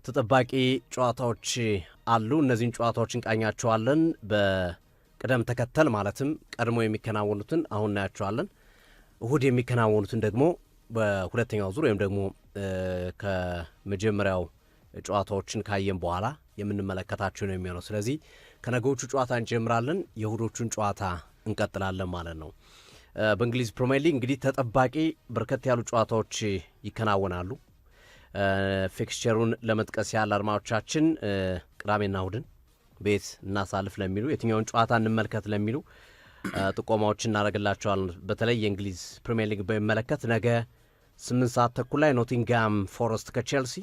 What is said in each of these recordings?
ተጠባቂ ጨዋታዎች አሉ። እነዚህን ጨዋታዎች እንቃኛቸዋለን በቅደም ተከተል ማለትም ቀድሞ የሚከናወኑትን አሁን እናያቸዋለን። እሁድ የሚከናወኑትን ደግሞ በሁለተኛው ዙር ወይም ደግሞ ከመጀመሪያው ጨዋታዎችን ካየን በኋላ የምንመለከታቸው ነው የሚሆነው። ስለዚህ ከነገዎቹ ጨዋታ እንጀምራለን፣ የእሁዶቹን ጨዋታ እንቀጥላለን ማለት ነው። በእንግሊዝ ፕሪሚየር ሊግ እንግዲህ ተጠባቂ በርከት ያሉ ጨዋታዎች ይከናወናሉ። ፊክስቸሩን ለመጥቀስ ያህል አድማጮቻችን ቅዳሜና እሁድን ቤት እናሳልፍ ለሚሉ የትኛውን ጨዋታ እንመልከት ለሚሉ ጥቆማዎች እናደርግላቸዋለን። በተለይ የእንግሊዝ ፕሪሚየር ሊግ በሚመለከት ነገ 8 ሰዓት ተኩል ላይ ኖቲንግሃም ፎረስት ከቼልሲ፣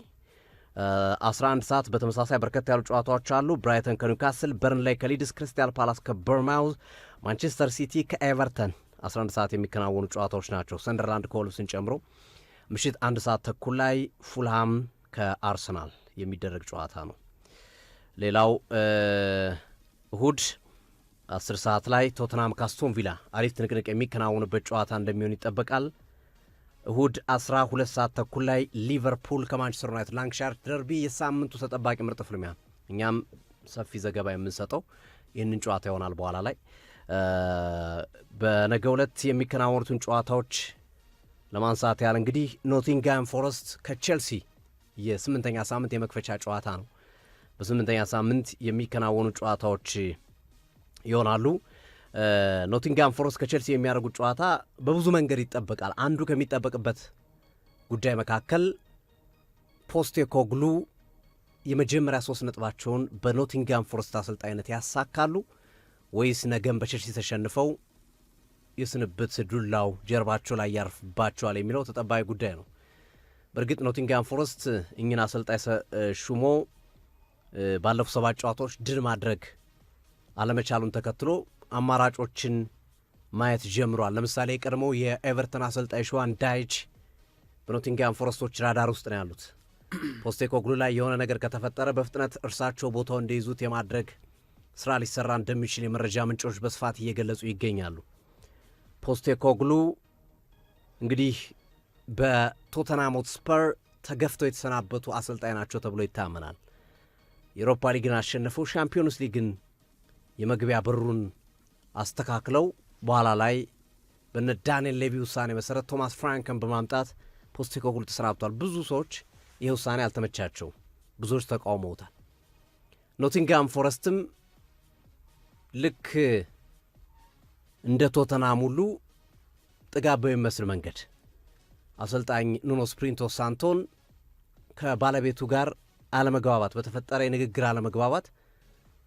11 ሰዓት በተመሳሳይ በርከት ያሉ ጨዋታዎች አሉ። ብራይተን ከኒውካስል፣ በርንላይ ከሊድስ፣ ክሪስታል ፓላስ ከበርማውዝ፣ ማንቸስተር ሲቲ ከኤቨርተን 11 ሰዓት የሚከናወኑ ጨዋታዎች ናቸው። ሰንደርላንድ ከወልቭስን ጨምሮ ምሽት 1 ሰዓት ተኩል ላይ ፉልሃም ከአርሰናል የሚደረግ ጨዋታ ነው። ሌላው እሁድ 10 ሰዓት ላይ ቶተናም ካስቶን ቪላ አሪፍ ትንቅንቅ የሚከናወንበት ጨዋታ እንደሚሆን ይጠበቃል። እሁድ 12 ሰዓት ተኩል ላይ ሊቨርፑል ከማንቸስተር ዩናይትድ፣ ላንክሻር ደርቢ የሳምንቱ ተጠባቂ ምርጥ ፍልሚያ፣ እኛም ሰፊ ዘገባ የምንሰጠው ይህንን ጨዋታ ይሆናል በኋላ ላይ። በነገው ዕለት የሚከናወኑትን ጨዋታዎች ለማንሳት ያህል እንግዲህ ኖቲንግሃም ፎረስት ከቼልሲ የ8ኛ ሳምንት የመክፈቻ ጨዋታ ነው። በ8ኛ ሳምንት የሚከናወኑ ጨዋታዎች ይሆናሉ። ኖቲንግሃም ፎረስት ከቼልሲ የሚያደርጉት ጨዋታ በብዙ መንገድ ይጠበቃል። አንዱ ከሚጠበቅበት ጉዳይ መካከል ፖስቴኮግሉ የመጀመሪያ 3 ነጥባቸውን በኖቲንግሃም ፎረስት አሰልጣኝነት ያሳካሉ ወይስ ነገም በቼልሲ ተሸንፈው የስንብት ዱላው ጀርባቸው ላይ ያርፍባቸዋል የሚለው ተጠባቂ ጉዳይ ነው። በእርግጥ ኖቲንግሃም ፎረስት እኝን አሰልጣኝ ሹሞ ባለፉት 7 ጨዋታዎች ድል ማድረግ አለመቻሉን ተከትሎ አማራጮችን ማየት ጀምሯል። ለምሳሌ የቀድሞው የኤቨርተን አሰልጣኝ ሾዋን ዳይች በኖቲንግሃም ፎረስቶች ራዳር ውስጥ ነው ያሉት። ፖስቴኮግሉ ላይ የሆነ ነገር ከተፈጠረ በፍጥነት እርሳቸው ቦታው እንዲይዙት የማድረግ ስራ ሊሰራ እንደሚችል የመረጃ ምንጮች በስፋት እየገለጹ ይገኛሉ። ፖስቴኮግሉ እንግዲህ በቶተንሃም ሆትስፐር ተገፍተው የተሰናበቱ አሰልጣኝ ናቸው ተብሎ ይታመናል። የአውሮፓ ሊግን አሸንፈው ሻምፒዮንስ ሊግን የመግቢያ በሩን አስተካክለው በኋላ ላይ በነ ዳንኤል ሌቪ ውሳኔ መሰረት ቶማስ ፍራንከን በማምጣት ፖስቴኮግሉ ተሰናብቷል። ብዙ ሰዎች ይህ ውሳኔ አልተመቻቸው፣ ብዙዎች ተቃውመውታል። ኖቲንግሃም ፎረስትም ልክ እንደ ቶተንሃም ሁሉ ጥጋብ በሚመስል መንገድ አሰልጣኝ ኑኖ ስፕሪንቶ ሳንቶን ከባለቤቱ ጋር አለመግባባት፣ በተፈጠረ የንግግር አለመግባባት፣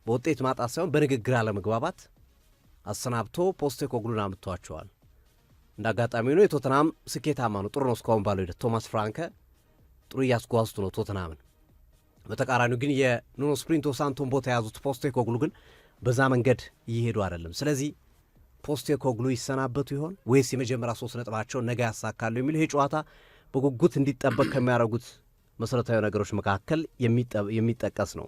በውጤት ማጣት ሳይሆን በንግግር አለመግባባት አሰናብቶ ፖስቴኮግሉን አምጥቷቸዋል። እንደ አጋጣሚ ነው የቶተንሃም ስኬታማ ነው፣ ጥሩ ነው እስካሁን ባለው ሂደት። ቶማስ ፍራንከ ጥሩ እያስጓዙት ነው ቶተንሃምን። በተቃራኒው ግን የኑኖ ስፕሪንቶ ሳንቶን ቦታ የያዙት ፖስቴኮግሉ ግን በዛ መንገድ እየሄዱ አይደለም። ስለዚህ ፖስቴኮግሉ ይሰናበቱ ይሆን ወይስ የመጀመሪያ 3 ነጥባቸውን ነገ ያሳካሉ የሚል ይሄ ጨዋታ በጉጉት እንዲጠበቅ ከሚያደርጉት መሠረታዊ ነገሮች መካከል የሚጠቀስ ነው።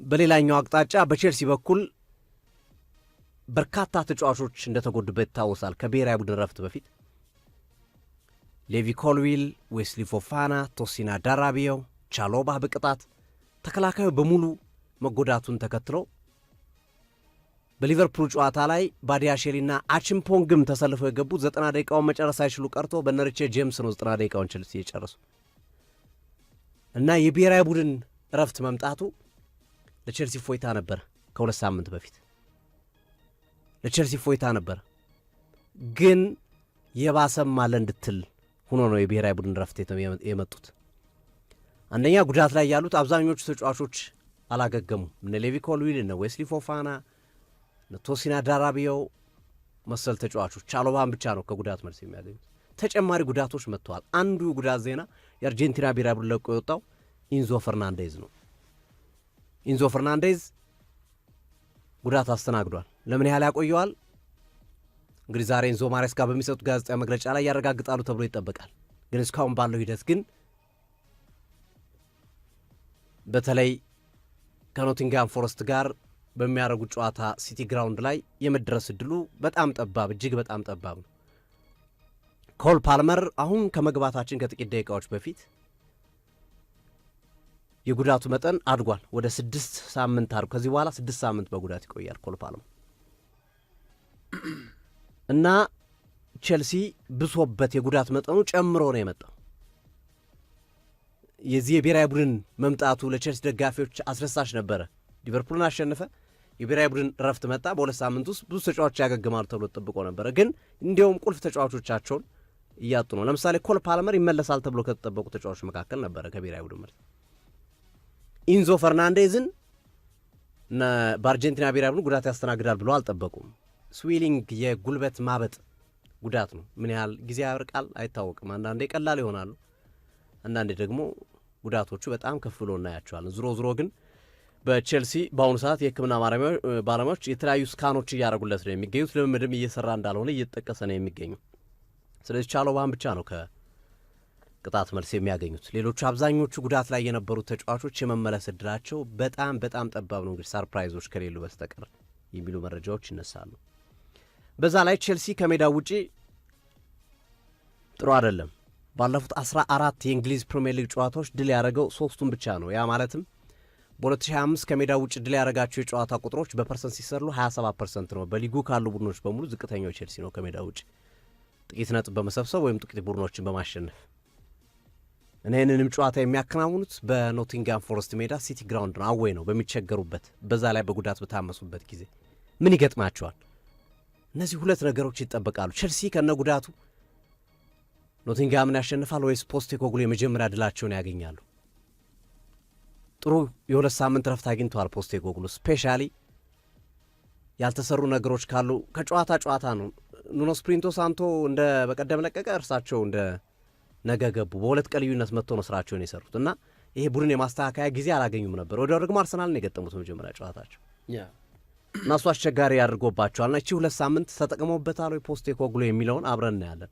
በሌላኛው አቅጣጫ በቼልሲ በኩል በርካታ ተጫዋቾች እንደተጎዱበት ይታወሳል። ከብሔራዊ ቡድን ረፍት በፊት ሌቪ ኮልዊል፣ ዌስሊ ፎፋና፣ ቶሲና ዳራቢዮ፣ ቻሎባ በቅጣት ተከላካዩ በሙሉ መጎዳቱን ተከትሎ በሊቨርፑል ጨዋታ ላይ ባዲያሼሊና አችምፖንግም ተሰልፈው የገቡት 90 ደቂቃውን መጨረስ አይችሉ ቀርቶ በነርቼ ጄምስ ነው 90 ደቂቃውን ቼልሲ የጨረሱ እና የብሔራዊ ቡድን ረፍት መምጣቱ ለቼልሲ ፎይታ ነበር። ከ2 ሳምንት በፊት ለቼልሲ ፎይታ ነበር፣ ግን የባሰም አለ እንድትል ሆኖ ነው የብሔራዊ ቡድን ረፍት የመጡት። አንደኛ ጉዳት ላይ ያሉት አብዛኞቹ ተጫዋቾች አላገገሙም። እነ ሌቪ ኮልዊል፣ እነ ዌስሊ ፎፋና፣ እነ ቶሲና ዳራቢዮ መሰል ተጫዋቾች፣ ቻሎባን ብቻ ነው ከጉዳት መልስ የሚያገኙት። ተጨማሪ ጉዳቶች መጥተዋል። አንዱ ጉዳት ዜና የአርጀንቲና ብሔራዊ ቡድን ለቆ የወጣው ኢንዞ ፈርናንዴዝ ነው። ኢንዞ ፈርናንዴዝ ጉዳት አስተናግዷል። ለምን ያህል ያቆየዋል? እንግዲህ ዛሬ ኢንዞ ማሬስካ በሚሰጡት ጋዜጣዊ መግለጫ ላይ ያረጋግጣሉ ተብሎ ይጠበቃል። ግን እስካሁን ባለው ሂደት ግን በተለይ ከኖቲንግሃም ፎረስት ጋር በሚያደርጉት ጨዋታ ሲቲ ግራውንድ ላይ የመድረስ እድሉ በጣም ጠባብ፣ እጅግ በጣም ጠባብ ነው። ኮል ፓልመር አሁን ከመግባታችን ከጥቂት ደቂቃዎች በፊት የጉዳቱ መጠን አድጓል ወደ 6 ሳምንት አድርጎ ከዚህ በኋላ 6 ሳምንት በጉዳት ይቆያል ኮል ፓልመር እና ቼልሲ ብሶበት የጉዳት መጠኑ ጨምሮ ነው የመጣው። የዚህ የብሔራዊ ቡድን መምጣቱ ለቼልሲ ደጋፊዎች አስደሳች ነበረ። ሊቨርፑልን አሸነፈ፣ የብሔራዊ ቡድን ረፍት መጣ። በ2 ሳምንት ውስጥ ብዙ ተጫዋቾች ያገግማሉ ተብሎ ተጠብቆ ነበረ። ግን እንዲያውም ቁልፍ ተጫዋቾቻቸውን እያጡ ነው። ለምሳሌ ኮል ፓልመር ይመለሳል ተብሎ ከተጠበቁ ተጫዋቾች መካከል ነበረ ከብሔራዊ ቡድን ምርጥ። ኢንዞ ፈርናንዴዝን በአርጀንቲና ብሔራዊ ቡድን ጉዳት ያስተናግዳል ብሎ አልጠበቁም። ስዊሊንግ የጉልበት ማበጥ ጉዳት ነው። ምን ያህል ጊዜ ያርቃል አይታወቅም። አንዳንዴ ቀላል ይሆናሉ፣ አንዳንዴ ደግሞ ጉዳቶቹ በጣም ከፍ ብሎ እናያቸዋለን። ዝሮ ግን በቼልሲ በአሁኑ ሰዓት የሕክምና ባለሙያዎች የተለያዩ ስካኖች እያደረጉለት ነው የሚገኙት። ልምምድም እየሰራ እንዳልሆነ እየተጠቀሰ ነው የሚገኙ። ስለዚህ ቻሎባን ብቻ ነው ከቅጣት መልስ የሚያገኙት። ሌሎቹ አብዛኞቹ ጉዳት ላይ የነበሩት ተጫዋቾች የመመለስ እድላቸው በጣም በጣም ጠባብ ነው፣ እንግዲህ ሰርፕራይዞች ከሌሉ በስተቀር የሚሉ መረጃዎች ይነሳሉ። በዛ ላይ ቼልሲ ከሜዳው ውጪ ጥሩ አይደለም። ባለፉት 14 የእንግሊዝ ፕሪሚየር ሊግ ጨዋታዎች ድል ያደረገው 3ቱን ብቻ ነው። ያ ማለትም በ2025 ከሜዳው ውጭ ድል ያደረጋቸው የጨዋታ ቁጥሮች በፐርሰንት ሲሰሉ 27% ነው። በሊጉ ካሉ ቡድኖች በሙሉ ዝቅተኛው ቼልሲ ነው ከሜዳው ውጭ ጥቂት ነጥብ በመሰብሰብ ወይም ጥቂት ቡድኖችን በማሸነፍ። ይህንንም ጨዋታ የሚያከናውኑት በኖቲንጋም ፎረስት ሜዳ ሲቲ ግራውንድ ነው፣ አዌይ ነው በሚቸገሩበት፣ በዛ ላይ በጉዳት በታመሱበት ጊዜ ምን ይገጥማቸዋል? እነዚህ ሁለት ነገሮች ይጠበቃሉ። ቼልሲ ከነ ጉዳቱ ኖቲንጋምን ያሸንፋል ወይስ ፖስቴኮግሉ የመጀመሪያ ድላቸውን ያገኛሉ? ጥሩ የ2 ሳምንት ረፍት አግኝተዋል ፖስቴኮግሉ። ስፔሻሊ ያልተሰሩ ነገሮች ካሉ ከጨዋታ ነው። ኑኖ ስፕሪንቶ ሳንቶ እንደ በቀደም ለቀቀ፣ እርሳቸው እንደ ነገ ገቡ። በ2 ቀን ልዩነት መጥቶ ነው ስራቸውን የሰሩት እና ይሄ ቡድን የማስተካከያ ጊዜ አላገኙም ነበር። ወዲያው ደግሞ አርሰናልን የገጠሙት መጀመሪያ ጨዋታቸው እና እሱ አስቸጋሪ ያድርጎባቸዋልና እቺ 2 ሳምንት ተጠቅመውበታል ወይ ፖስቴኮግሉ የሚለውን አብረን እናያለን።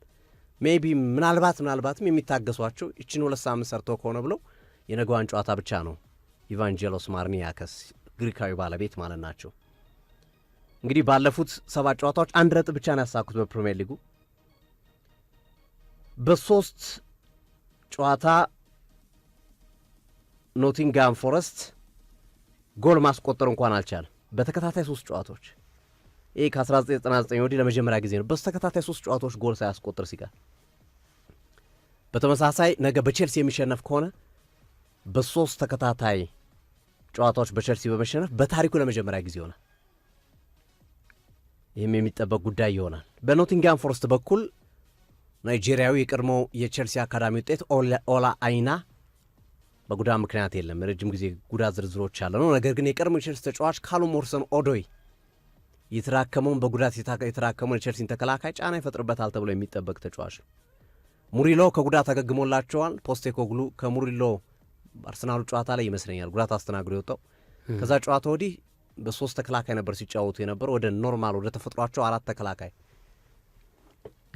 ሜቢ ምናልባትም የሚታገሷቸው እቺን 2 ሳምንት ሰርተው ከሆነ ብለው የነገዋን ጨዋታ ብቻ ነው ኢቫንጀሎስ ማርኒያከስ ግሪካዊ ባለቤት ማለት ናቸው። እንግዲህ ባለፉት 7 ጨዋታዎች 1 ነጥብ ብቻ ነው ያሳኩት በፕሪሚየር ሊጉ። በ3 ጨዋታ ኖቲንጋም ፎረስት ጎል ማስቆጠር እንኳን አልቻለም። በተከታታይ 3 ጨዋታዎች ይህ ከ1999 ወዲህ ለመጀመሪያ ጊዜ ነው በተከታታይ 3 ጨዋታዎች ጎል ሳያስቆጥር ሲቀር። በተመሳሳይ ነገ በቼልሲ የሚሸነፍ ከሆነ በ3 ተከታታይ ጨዋታዎች በቼልሲ በመሸነፍ በታሪኩ ለመጀመሪያ ጊዜ ይሆናል። ይህም የሚጠበቅ ጉዳይ ይሆናል። በኖቲንጋም ፎረስት በኩል ናይጄሪያዊ የቀድሞው የቼልሲ አካዳሚ ውጤት ኦላ አይና በጉዳት ምክንያት የለም። የረጅም ጊዜ ጉዳት ዝርዝሮች ያለ ነው። ነገር ግን የቀድሞ የቼልሲ ተጫዋች ካሉም ሞርሰን ኦዶይ የተራከመውን በጉዳት የተራከመውን የቼልሲን ተከላካይ ጫና ይፈጥርበታል ተብሎ የሚጠበቅ ተጫዋች ነው። ሙሪሎ ከጉዳት አገግሞላቸዋል። ፖስቴኮግሉ ከሙሪሎ አርሰናሉ ጨዋታ ላይ ይመስለኛል ጉዳት አስተናግዶ የወጣው። ከዛ ጨዋታ ወዲህ በ3 ተከላካይ ነበር ሲጫወቱ የነበረው። ወደ ኖርማል ወደ ተፈጥሯቸው 4 ተከላካይ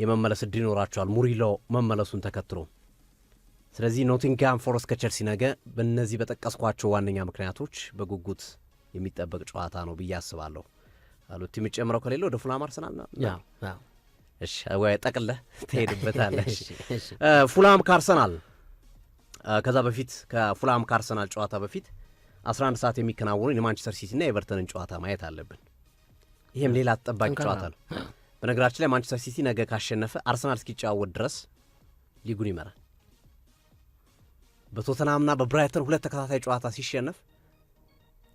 የመመለስ እድል ይኖራቸዋል ሙሪሎ መመለሱን ተከትሎ። ስለዚህ ኖቲንጋም ፎረስት ከቼልሲ ነገ በእነዚህ በጠቀስኳቸው ዋነኛ ምክንያቶች በጉጉት የሚጠበቅ ጨዋታ ነው ብዬ አስባለሁ። አሉት የሚጨምረው ከሌለ ወደ ፉላም አርሰናል ነው። እሺ ወይ ጠቅለህ ትሄድበታለህ። ፉላም ከአርሰናል ከዛ በፊት ከፉላም ከአርሰናል ጨዋታ በፊት 11 ሰዓት የሚከናወኑ የማንቸስተር ሲቲ እና ኤቨርተንን ጨዋታ ማየት አለብን። ይሄም ሌላ ተጠባቂ ጨዋታ ነው። በነገራችን ላይ ማንቸስተር ሲቲ ነገ ካሸነፈ አርሰናል እስኪጫወት ድረስ ሊጉን ይመራል። በቶተናምና በብራይተን 2 ተከታታይ ጨዋታ ሲሸነፍ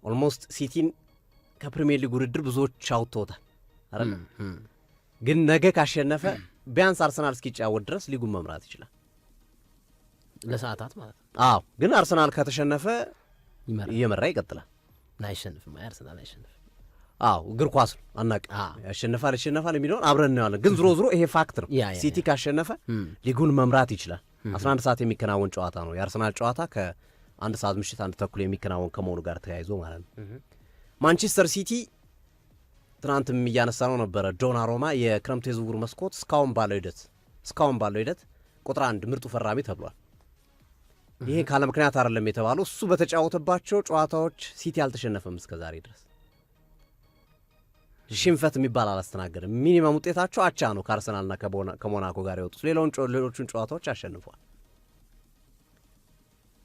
ኦልሞስት ሲቲን ከፕሪሚየር ሊግ ውድድር ብዙዎች አውጥተውታል አይደል? ግን ነገ ካሸነፈ ቢያንስ አርሰናል እስኪጫወት ድረስ ሊጉን መምራት ይችላል ለሰዓታት ማለት ነው። አዎ፣ ግን አርሰናል ከተሸነፈ እየመራ ይቀጥላል። አይሸንፍም፣ አርሰናል አይሸንፍም። አዎ፣ እግር ኳስ ነው አናውቅም። ያሸንፋል የሚለውን አብረን እናየዋለን። ግን ዝሮ ይሄ ፋክት ነው። ሲቲ ካሸነፈ ሊጉን መምራት ይችላል። 11 ሰዓት የሚከናወን ጨዋታ ነው። የአርሰናል ጨዋታ ከ1 ሰዓት ምሽት 1 ተኩል የሚከናወን ከመሆኑ ጋር ተያይዞ ማለት ነው። ማንቸስተር ሲቲ ትናንትም እያነሳ ነው ነበረ። ዶናሩማ የክረምት የዝውውር መስኮት እስካሁን ባለው ሂደት ቁጥር 1 ምርጡ ፈራሚ ተብሏል። ይሄ ካለ ምክንያት አይደለም የተባለው። እሱ በተጫወተባቸው ጨዋታዎች ሲቲ አልተሸነፈም እስከዛሬ ድረስ። ሽንፈት የሚባል አላስተናገድም። ሚኒመም ውጤታቸው አቻ ነው ከአርሰናልና ከሞናኮ ጋር የወጡት። ሌሎቹን ጨዋታዎች አሸንፏል።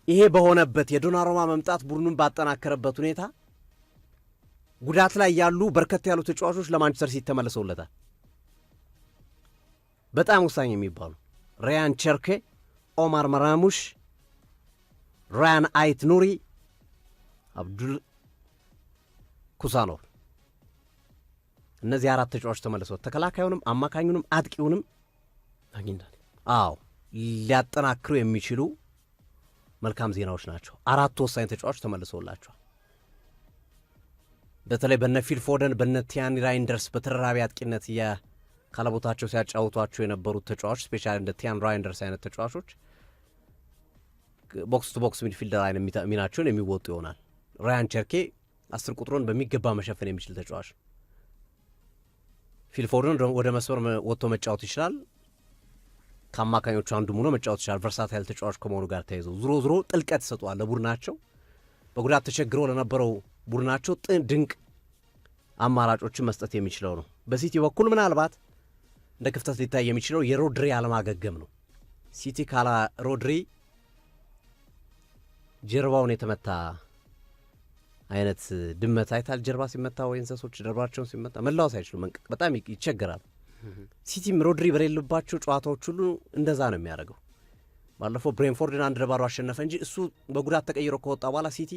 ይሄ በሆነበት የዶናሩማ መምጣት ቡድኑን ባጠናከረበት ሁኔታ ጉዳት ላይ ያሉ በርከት ያሉ ተጫዋቾች ለማንቸስተር ሲቲ ተመልሰውለታል። በጣም ወሳኝ የሚባሉ ራያን ቸርኬ፣ ኦማር መራሙሽ፣ ራያን አይት ኑሪ፣ አብዱል ኩሳኖቭ እነዚህ 4 ተጫዋቾች ተመልሰው ተከላካዩንም አማካኙንም አጥቂውንም አግኝቷል። አዎ ሊያጠናክሩ የሚችሉ መልካም ዜናዎች ናቸው። 4 ወሳኝ ተጫዋቾች ተመልሰውላቸዋል። በተለይ በነ ፊል ፎደን በነ ቲያኒ ራይንደርስ በተደራቢ አጥቂነት ካለቦታቸው ሲያጫውቷቸው የነበሩት ተጫዋቾች ስፔሻሊ እንደ ቲያን ራይንደርስ አይነት ተጫዋቾች ቦክስ ቱ ቦክስ ሚድፊልደር አይነት ሚናቸውን የሚወጡ ይሆናል። ራያን ቸርኬ 10 ቁጥሩን በሚገባ መሸፈን የሚችል ተጫዋች፣ ፊል ፎደን ወደ መስመር ወጥቶ መጫወት ይችላል። ከአማካኞቹ አንዱ ሆኖ መጫወት ይችላል። ቨርሳታይል ተጫዋች ከመሆኑ ጋር ተይዘው ዙሮ ጥልቀት ይሰጠዋል ለቡድናቸው። በጉዳት ተቸግረው ለነበረው ቡድናቸው ድንቅ አማራጮችን መስጠት የሚችለው ነው። በሲቲ በኩል ምናልባት እንደ ክፍተት ሊታይ የሚችለው የሮድሪ አለማገገም ነው። ሲቲ ካላ ሮድሪ ጀርባውን የተመታ አይነት ድመት አይታል። ጀርባ ሲመታ ወይ እንስሶች ጀርባቸውን ሲመታ መላወስ አይችሉ መንቀቅ በጣም ይቸገራል። ሲቲም ሮድሪ በሌሉባቸው ጨዋታዎች ሁሉ እንደዛ ነው የሚያደርገው። ባለፈው ብሬንፎርድን 1-0 አሸነፈ እንጂ እሱ በጉዳት ተቀይሮ ከወጣ በኋላ ሲቲ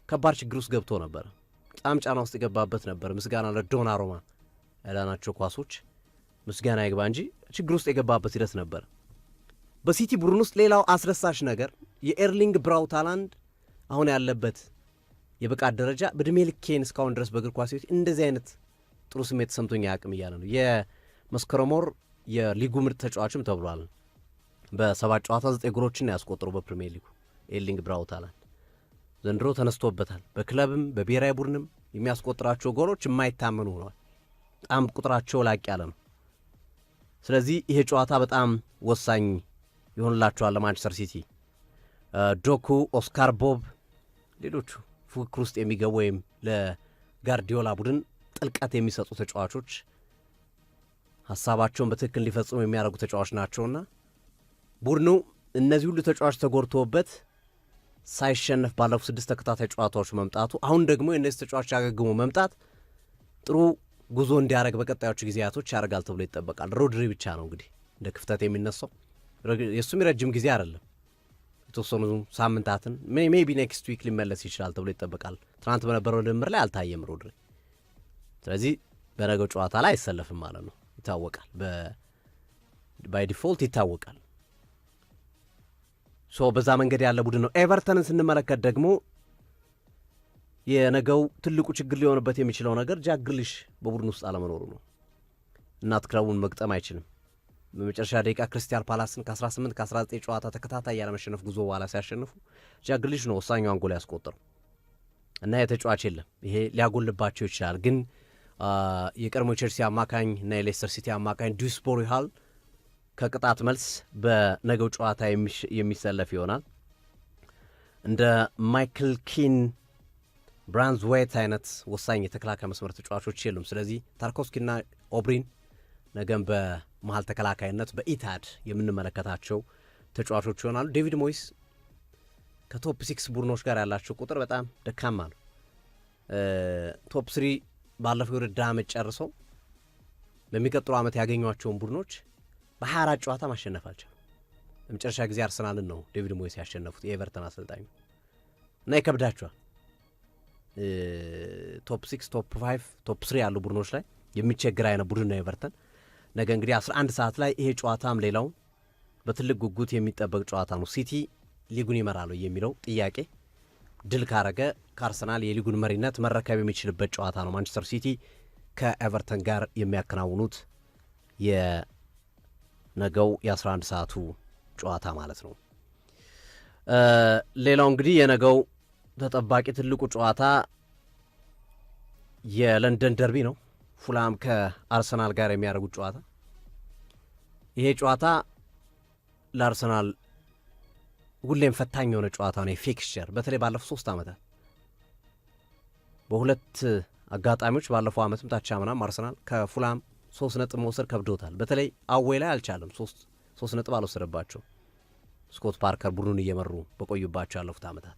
ከባድ ችግር ውስጥ ገብቶ ነበር። በጣም ጫና ውስጥ የገባበት ነበር። ምስጋና ለዶናሩማ ያዳናቸው ኳሶች ምስጋና ይግባ እንጂ ችግር ውስጥ የገባበት ሂደት ነበር። በሲቲ ቡድን ውስጥ ሌላው አስደሳች ነገር የኤርሊንግ ብራውት ሃላንድ አሁን ያለበት የብቃት ደረጃ በዕድሜ ልኬን እስካሁን ድረስ በእግር ኳስ ሕይወት እንደዚህ አይነት ጥሩ ስሜት ተሰምቶኝ አያውቅም እያለ ነው። የመስከረም ወር የሊጉ ምርጥ ተጫዋችም ተብሏል። በ7 ጨዋታ 9 ጎሎችን ያስቆጠሩ በፕሪሚየር ሊጉ ኤርሊንግ ብራውት ሃላንድ ዘንድሮ ተነስቶበታል። በክለብም በብሔራዊ ቡድንም የሚያስቆጥራቸው ጎሎች የማይታመኑ ሆነዋል። በጣም ቁጥራቸው ላቅ ያለ ነው። ስለዚህ ይሄ ጨዋታ በጣም ወሳኝ ይሆንላቸዋል ለማንቸስተር ሲቲ። ዶኩ፣ ኦስካር ቦብ፣ ሌሎቹ ፉክክር ውስጥ የሚገቡ ወይም ለጋርዲዮላ ቡድን ጥልቀት የሚሰጡ ተጫዋቾች ሀሳባቸውን በትክክል ሊፈጽሙ የሚያደርጉ ተጫዋች ናቸውና ቡድኑ እነዚህ ሁሉ ተጫዋች ተጎድቶበት ሳይሸነፍ ባለፉት 6 ተከታታይ ጨዋታዎች መምጣቱ አሁን ደግሞ የእነዚህ ተጫዋች ያገግሞ መምጣት ጥሩ ጉዞ እንዲያደርግ በቀጣዮቹ ጊዜያቶች ያደርጋል ተብሎ ይጠበቃል። ሮድሪ ብቻ ነው እንግዲህ እንደ ክፍተት የሚነሳው። የእሱም ረጅም ጊዜ አይደለም፣ የተወሰኑ ሳምንታትን ሜቢ ኔክስት ዊክ ሊመለስ ይችላል ተብሎ ይጠበቃል። ትናንት በነበረው ልምምድ ላይ አልታየም ሮድሪ። ስለዚህ በነገው ጨዋታ ላይ አይሰለፍም ማለት ነው። ይታወቃል፣ ባይ ዲፎልት ይታወቃል። በዛ መንገድ ያለ ቡድን ነው። ኤቨርተንን ስንመለከት ደግሞ የነገው ትልቁ ችግር ሊሆንበት የሚችለው ነገር ጃክ ግሪሊሽ በቡድን ውስጥ አለመኖሩ ነው። እናት ክለቡን መግጠም አይችልም። በመጨረሻ ደቂቃ ክሪስታል ፓላስን ከ18 ከ19 ጨዋታ ተከታታይ ያለመሸነፍ ጉዞ በኋላ ሲያሸንፉ ጃክ ግሪሊሽ ነው ወሳኛውን ጎል ያስቆጠረው እና የተጫዋች የለም። ይሄ ሊያጎልባቸው ይችላል። ግን የቀድሞ ቼልሲ አማካኝ እና የሌስተር ሲቲ አማካኝ ዱስቡሪ ሃል ከቅጣት መልስ በነገው ጨዋታ የሚሰለፍ ይሆናል። እንደ ማይክል ኪን፣ ብራንዝዌት አይነት ወሳኝ የተከላካይ መስመር ተጫዋቾች የሉም። ስለዚህ ታርኮስኪና ኦብሪን ነገም በመሀል ተከላካይነት በኢታድ የምንመለከታቸው ተጫዋቾች ይሆናሉ። ዴቪድ ሞይስ ከቶፕ 6 ቡድኖች ጋር ያላቸው ቁጥር በጣም ደካማ ነው። ቶፕ 3 ባለፈው የውድድር ዓመት ጨርሰው በሚቀጥሉ ዓመት ያገኟቸውን ቡድኖች በ24 ጨዋታ ማሸነፍ አልቻሉ። ለመጨረሻ ጊዜ አርሰናልን ነው ዴቪድ ሞይስ ያሸነፉት የኤቨርተን አሰልጣኙ እና ይከብዳቸዋል። ቶፕ 6 ቶፕ 5 ቶፕ 3 ያሉ ቡድኖች ላይ የሚቸግር አይነት ቡድን ነው ኤቨርተን። ነገ እንግዲህ 11 ሰዓት ላይ ይሄ ጨዋታም ሌላው በትልቅ ጉጉት የሚጠበቅ ጨዋታ ነው። ሲቲ ሊጉን ይመራሉ የሚለው ጥያቄ ድል ካረገ ከአርሰናል የሊጉን መሪነት መረከብ የሚችልበት ጨዋታ ነው። ማንቸስተር ሲቲ ከኤቨርተን ጋር የሚያከናውኑት የነገው የ11 ሰዓቱ ጨዋታ ማለት ነው። ሌላው እንግዲህ የነገው ተጠባቂ ትልቁ ጨዋታ የለንደን ደርቢ ነው። ፉላም ከአርሰናል ጋር የሚያደርጉት ጨዋታ። ይሄ ጨዋታ ለአርሰናል ሁሌም ፈታኝ የሆነ ጨዋታ ነው። የፊክስቸር በተለይ ባለፉት 3 ዓመታት በሁለት አጋጣሚዎች ባለፈው ዓመትም ታች አምናም አርሰናል ከፉላም 3 ነጥብ መውሰድ ከብዶታል። በተለይ አዌይ ላይ አልቻለም። 3 ነጥብ አልወሰደባቸው። ስኮት ፓርከር ቡድኑን እየመሩ በቆዩባቸው ያለፉት ዓመታት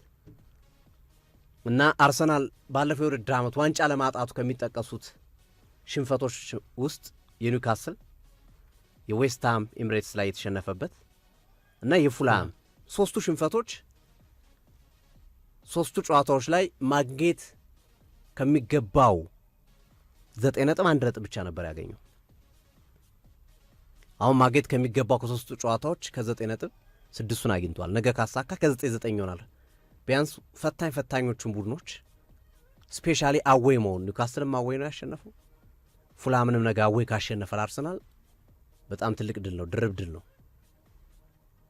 እና አርሰናል ባለፈው የውድድር ዓመት ዋንጫ ለማጣቱ ከሚጠቀሱት ሽንፈቶች ውስጥ የኒውካስል፣ የዌስትሃም ኤምሬትስ ላይ የተሸነፈበት እና የፉልሃም ሶስቱ ሽንፈቶች ሶስቱ ጨዋታዎች ላይ ማግኘት ከሚገባው 9.1 ነጥብ ብቻ ነበር ያገኘው። አሁን ማግኘት ከሚገባው ከሶስቱ ጨዋታዎች ከ9 ነጥብ 6ቱን አግኝቷል። ነገ ካሳካ ከ9 ይሆናል። ቢያንስ ፈታኞቹን ቡድኖች ስፔሻሊ አዌይ መሆን ኒውካስልም አዌይ ነው ያሸነፈው። ፉልሃምንም ነገ አዌይ ካሸነፈ አርሰናል በጣም ትልቅ ድል ነው፣ ድርብ ድል ነው።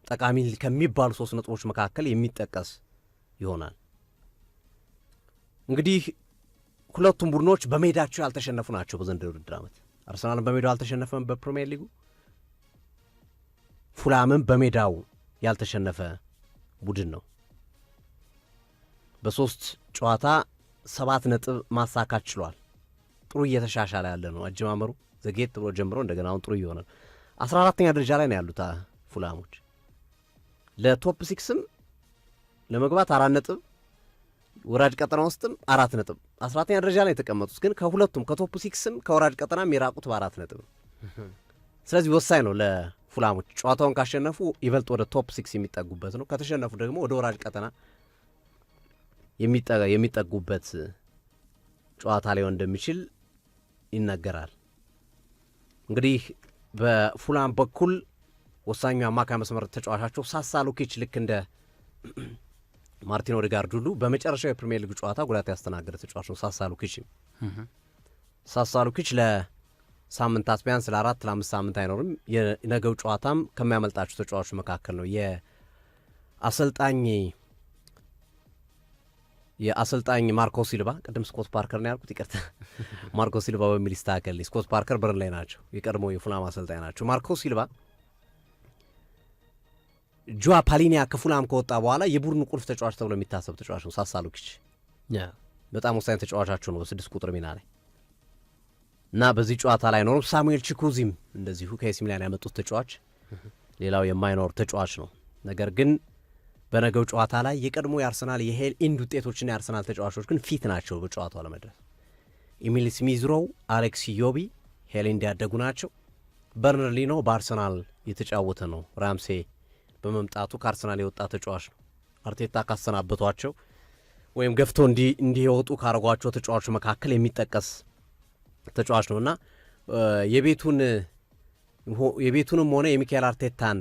ጠቃሚ ከሚባሉ 3 ነጥቦች መካከል የሚጠቀስ ይሆናል። እንግዲህ ሁለቱም ቡድኖች በሜዳቸው ያልተሸነፉ ናቸው በዘንድሮው የውድድር ዓመት። አርሰናልም በሜዳው አልተሸነፈም በፕሪሚየር ሊጉ፣ ፉልሃምም በሜዳው ያልተሸነፈ ቡድን ነው። በ3 ጨዋታ 7 ነጥብ ማሳካት ችሏል። ጥሩ እየተሻሻለ ያለ ነው። አጀማመሩ ዘጌት ብሎ ጀምሮ እንደገና አሁን ጥሩ እየሆነ ነው። 14ኛ ደረጃ ላይ ነው ያሉት ፉልሃሞች። ለቶፕ 6ም ለመግባት 4 ነጥብ፣ ወራጅ ቀጠና ውስጥም 4 ነጥብ 14ኛ ደረጃ ላይ የተቀመጡት ግን ከሁለቱም ከቶፕ 6ም ከወራጅ ቀጠናም የራቁት በ4 ነጥብ። ስለዚህ ወሳኝ ነው ለፉልሃሞች። ጨዋታውን ካሸነፉ ይበልጥ ወደ ቶፕ 6 የሚጠጉበት ነው። ከተሸነፉ ደግሞ ወደ ወራጅ ቀጠና የሚጠጉበት ጨዋታ ሊሆን እንደሚችል ይነገራል። እንግዲህ በፉልሃም በኩል ወሳኙ አማካይ መስመር ተጫዋቻቸው ሳሳ ሉኪች ልክ እንደ ማርቲን ኦዴጋርድ ሁሉ በመጨረሻው የፕሪሚየር ሊግ ጨዋታ ጉዳት ያስተናገደ ተጫዋች ነው። ሳሳ ሉኪች ለሳምንታት ቢያንስ ለ4 ለ5 ሳምንት አይኖርም። የነገው ጨዋታም ከሚያመልጣቸው ተጫዋቾች መካከል ነው። የአሰልጣኝ ማርኮ ሲልቫ፣ ቅድም ስኮት ፓርከር ነው ያልኩት፣ ይቅርታ ማርኮ ሲልቫ በሚል ይስተካከል። ስኮት ፓርከር በርንላይ ናቸው፣ የቀድሞ የፉልሃም አሰልጣኝ ናቸው። ማርኮ ሲልቫ ጆዋ ፓሊኒያ ከፉልሃም ከወጣ በኋላ የቡድኑ ቁልፍ ተጫዋች ተብሎ የሚታሰብ ተጫዋች ነው። ሳሳ ሉኪች በጣም ወሳኝ ተጫዋቻቸው ነው በ6 ቁጥር ሚና ላይ እና በዚህ ጨዋታ ላይ ኖሩ። ሳሙኤል ቺኩዚም እንደዚሁ ከኤሲ ሚላን ያመጡት ተጫዋች ሌላው የማይኖር ተጫዋች ነው። ነገር ግን በነገው ጨዋታ ላይ የቀድሞ የአርሰናል የሄል ኢንድ ውጤቶችና የአርሰናል ተጫዋቾች ግን ፊት ናቸው በጨዋታው ለመድረስ። ኢሚል ስሚዝሮው፣ አሌክስ ዮቢ ሄል ኢንድ ያደጉ ናቸው። በርንርሊኖ በአርሰናል የተጫወተ ነው። ራምሴ በመምጣቱ ከአርሰናል የወጣ ተጫዋች ነው። አርቴታ ካሰናበቷቸው ወይም ገፍቶ እንዲወጡ ካረጓቸው ተጫዋቾች መካከል የሚጠቀስ ተጫዋች ነው እና የቤቱንም ሆነ የሚካኤል አርቴታን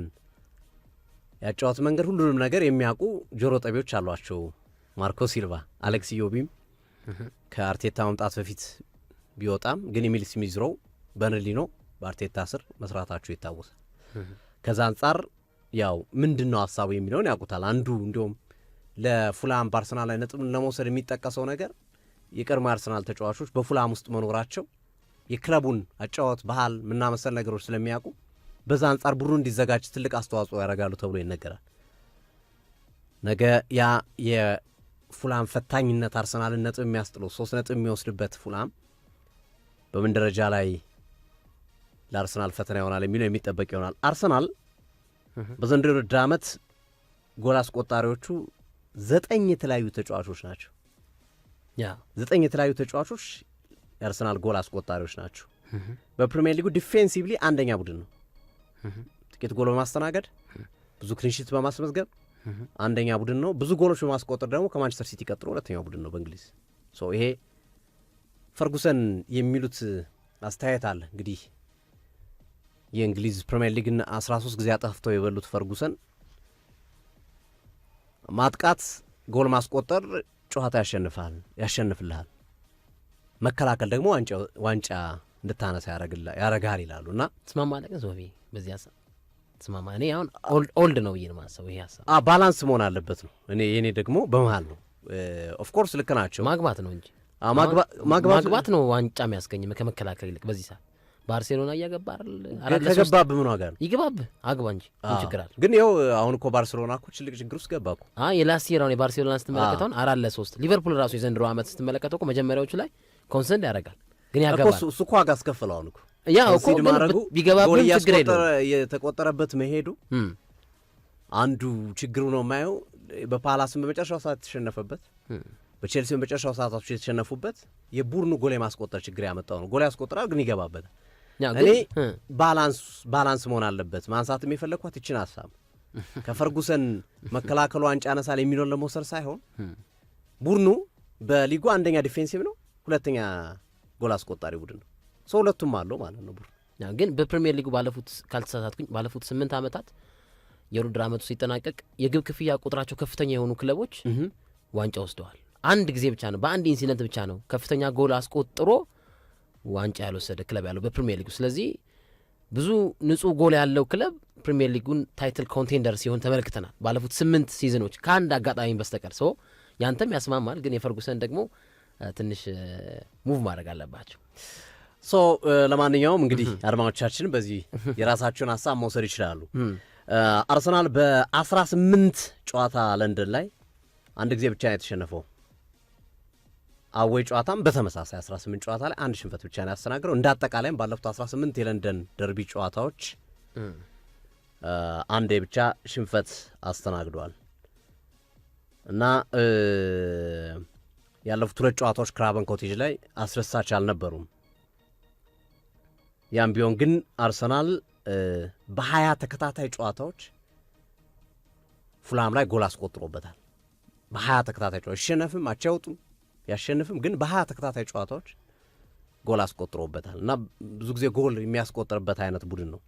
ያጫወት መንገድ ሁሉንም ነገር የሚያውቁ ጆሮ ጠቢዎች አሏቸው። ማርኮ ሲልቫ፣ አሌክስ ዮቢም ከአርቴታ መምጣት በፊት ቢወጣም ግን ኢሚል ስሚዝሮው በርንርሊኖ በአርቴታ ስር መስራታቸው ይታወሳል። ከዛ አንጻር ያው ምንድን ነው ሀሳቡ የሚለውን ያውቁታል። አንዱ እንዲሁም ለፉልሃም በአርሰናል ላይ ነጥብ ለመውሰድ የሚጠቀሰው ነገር የቀድሞ አርሰናል ተጫዋቾች በፉልሃም ውስጥ መኖራቸው የክለቡን አጫወት ባህል ምናመሰል ነገሮች ስለሚያውቁ በዛ አንጻር ቡድኑ እንዲዘጋጅ ትልቅ አስተዋጽኦ ያደርጋሉ ተብሎ ይነገራል። ነገ ያ የፉልሃም ፈታኝነት አርሰናልን ነጥብ የሚያስጥለው 3 ነጥብ የሚወስድበት ፉልሃም በምን ደረጃ ላይ ለአርሰናል ፈተና ይሆናል የሚለው የሚጠበቅ ይሆናል። አርሰናል በዘንድሮው የውድድር ዓመት ጎል አስቆጣሪዎቹ 9 የተለያዩ ተጫዋቾች ናቸው። 9 የተለያዩ ተጫዋቾች የአርሰናል ጎል አስቆጣሪዎች ናቸው። በፕሪሚየር ሊጉ ዲፌንሲቭሊ አንደኛ ቡድን ነው። ጥቂት ጎል በማስተናገድ ብዙ ክሊንሺት በማስመዝገብ አንደኛ ቡድን ነው። ብዙ ጎሎች በማስቆጠር ደግሞ ከማንቸስተር ሲቲ ቀጥሎ ሁለተኛው ቡድን ነው በእንግሊዝ። ይሄ ፈርጉሰን የሚሉት አስተያየት አለ። እንግዲህ የእንግሊዝ ፕሪሚየር ሊግን 13 ጊዜ አጠፍተው የበሉት ፈርጉሰን ማጥቃት፣ ጎል ማስቆጠር ጨዋታ ያሸንፍልሃል፣ መከላከል ደግሞ ዋንጫ እንድታነሳ ያረጋል ይላሉ። እና ትስማማለህ? ግን ሶፊ በዚህ ሀሳብ ትስማማ? እኔ አሁን ኦልድ ነው ብዬ ነው የማስበው። ይሄ ሀሳብ ባላንስ መሆን አለበት ነው። የኔ ደግሞ በመሀል ነው። ኦፍኮርስ ልክ ናቸው። ማግባት ነው እንጂ ማግባት ነው ዋንጫ የሚያስገኝ ከመከላከል ይልቅ። በዚህ ሰዓት ባርሴሎና እያገባ አይደል? ከገባብህ ምን ዋጋ ነው? ይገባብህ፣ አግባ እንጂ ችግር አለ። ግን ይኸው አሁን እኮ ባርሴሎና እኮ ትልቅ ችግር ውስጥ ገባ እኮ። የላስቲራውን የባርሴሎና ስትመለከተውን 4-3 ሊቨርፑል ራሱ የዘንድሮ ዓመት ስትመለከተው እኮ መጀመሪያዎቹ ላይ ኮንሰንድ ያደርጋል፣ ግን ያገባል። እሱ እኮ ዋጋ አስከፍለው አሁን እኮ ያ እኮ ቢገባብህ ችግር የለውም። የተቆጠረበት መሄዱ አንዱ ችግሩ ነው የማየው። በፓላስም በመጨረሻው ሰዓት የተሸነፈበት በቼልሲ በመጨረሻው ሰዓታቶች የተሸነፉበት የቡድኑ ጎል የማስቆጠር ችግር ያመጣው ነው። ጎል ያስቆጥራል ግን ይገባበታል። እኔ ባላንስ መሆን አለበት። ማንሳትም የፈለግኳት ይችን ሀሳብ ከፈርጉሰን መከላከሉ ዋንጫ ያነሳል የሚለውን ለመውሰድ ሳይሆን ቡድኑ በሊጉ አንደኛ ዲፌንሲቭ ነው፣ ሁለተኛ ጎል አስቆጣሪ ቡድን ነው። ሰው ሁለቱም አለው ማለት ነው ቡድኑ። ግን በፕሪሚየር ሊጉ ካልተሳሳትኩኝ ባለፉት 8 ዓመታት የውድድር ዓመቱ ሲጠናቀቅ የግብ ክፍያ ቁጥራቸው ከፍተኛ የሆኑ ክለቦች ዋንጫ ወስደዋል። አንድ ጊዜ ብቻ ነው፣ በአንድ ኢንሲደንት ብቻ ነው ከፍተኛ ጎል አስቆጥሮ ዋንጫ ያልወሰደ ክለብ ያለው በፕሪሚየር ሊጉ። ስለዚህ ብዙ ንጹህ ጎል ያለው ክለብ ፕሪሚየር ሊጉን ታይትል ኮንቴንደር ሲሆን ተመልክተናል ባለፉት 8 ሲዝኖች ከአንድ አጋጣሚ በስተቀር። ሰው ያንተም ያስማማል፣ ግን የፈርጉሰን ደግሞ ትንሽ ሙቭ ማድረግ አለባቸው። ለማንኛውም እንግዲህ አድማጮቻችን በዚህ የራሳቸውን ሀሳብ መውሰድ ይችላሉ። አርሰናል በ18 ጨዋታ ለንደን ላይ አንድ ጊዜ ብቻ ነው የተሸነፈው። አዌይ ጨዋታም በተመሳሳይ 18 ጨዋታ ላይ አንድ ሽንፈት ብቻ ነው ያስተናገረው። እንደ አጠቃላይም ባለፉት 18 የለንደን ደርቢ ጨዋታዎች አንዴ ብቻ ሽንፈት አስተናግዷል እና ያለፉት 2 ጨዋታዎች ክራቨን ኮቴጅ ላይ አስደሳች አልነበሩም። ያም ቢሆን ግን አርሰናል በ20 ተከታታይ ጨዋታዎች ፉላም ላይ ጎል አስቆጥሮበታል። በ20 ተከታታይ ጨዋታዎች ይሸነፍም አቻውጡም ያሸንፍም ግን በ20 ተከታታይ ጨዋታዎች ጎል አስቆጥሮበታል እና ብዙ ጊዜ ጎል የሚያስቆጥርበት አይነት ቡድን ነው።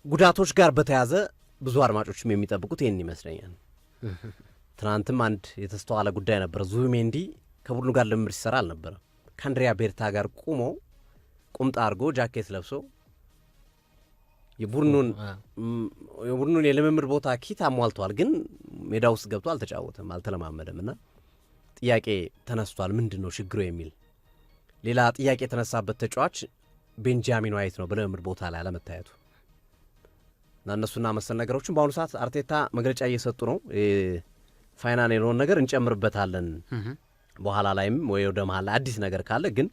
ከጉዳቶች ጋር በተያዘ ብዙ አድማጮችም የሚጠብቁት ይህን ይመስለኛል። ትናንትም አንድ የተስተዋለ ጉዳይ ነበር። ዙቢሜንዲ ከቡድኑ ጋር ልምምድ ሲሰራ አልነበረም። ከአንድሪያ ቤርታ ጋር ቁምጣ አድርጎ ጃኬት ለብሶ የቡድኑን የልምምድ ቦታ ኪት አሟልተዋል፣ ግን ሜዳ ውስጥ ገብቶ አልተጫወተም፣ አልተለማመደም እና ጥያቄ ተነስቷል። ምንድን ነው ችግሩ የሚል ሌላ ጥያቄ የተነሳበት ተጫዋች ቤንጃሚን ዋይት ነው በልምምድ ቦታ ላይ አለመታየቱ እና እነሱና መሰል ነገሮችን በአሁኑ ሰዓት አርቴታ መግለጫ እየሰጡ ነው። ፋይናል የሆነውን ነገር እንጨምርበታለን በኋላ ላይም ወይ ወደ መሀል ላይ አዲስ ነገር ካለ፣ ግን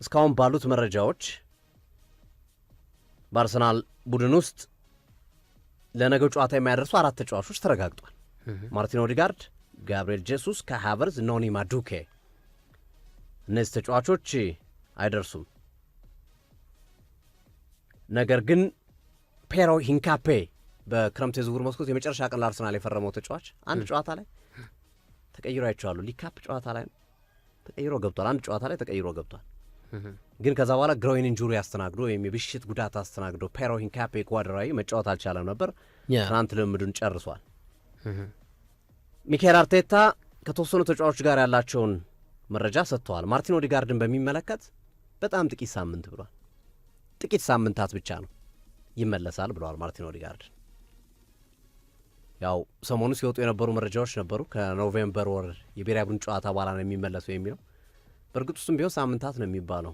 እስካሁን ባሉት መረጃዎች በአርሰናል ቡድን ውስጥ ለነገው ጨዋታ የሚያደርሱ 4 ተጫዋቾች ተረጋግጧል። ማርቲን ኦዲጋርድ፣ ጋብሪኤል ጄሱስ፣ ካይ ሃቨርትዝ፣ ኖኒ ማዱኬ። እነዚህ ተጫዋቾች አይደርሱም። ነገር ግን ፔሮ ሂንካፔ በክረምት የዝውውር መስኮት የመጨረሻ ቀን ለአርሰናል የፈረመው ተጫዋች አንድ ጨዋታ ላይ ተቀይሮ አይቼዋሉ። ሊካፕ ጨዋታ ላይ ተቀይሮ ገብቷል። አንድ ጨዋታ ላይ ተቀይሮ ገብቷል። ግን ከዛ በኋላ ግሮይን ኢንጁሪ አስተናግዶ ወይም የብሽት ጉዳት አስተናግዶ ፔሮ ሂንካፔ ኳድራዊ መጫወት አልቻለም ነበር። ትናንት ልምምዱን ጨርሷል። ሚኬል አርቴታ ከተወሰኑ ተጫዋቾች ጋር ያላቸውን መረጃ ሰጥተዋል። ማርቲን ኦዲጋርድን በሚመለከት በጣም ጥቂት ሳምንት ብሏል። ጥቂት ሳምንታት ብቻ ነው ይመለሳል ብለዋል ማርቲን ኦዲጋርድ። ያው ሰሞኑ ሲወጡ የነበሩ መረጃዎች ነበሩ ከኖቬምበር ወር የብሔራዊ ቡድን ጨዋታ በኋላ ነው የሚመለሰው የሚለው። በእርግጥ ውስጥም ቢሆን ሳምንታት ነው የሚባለው።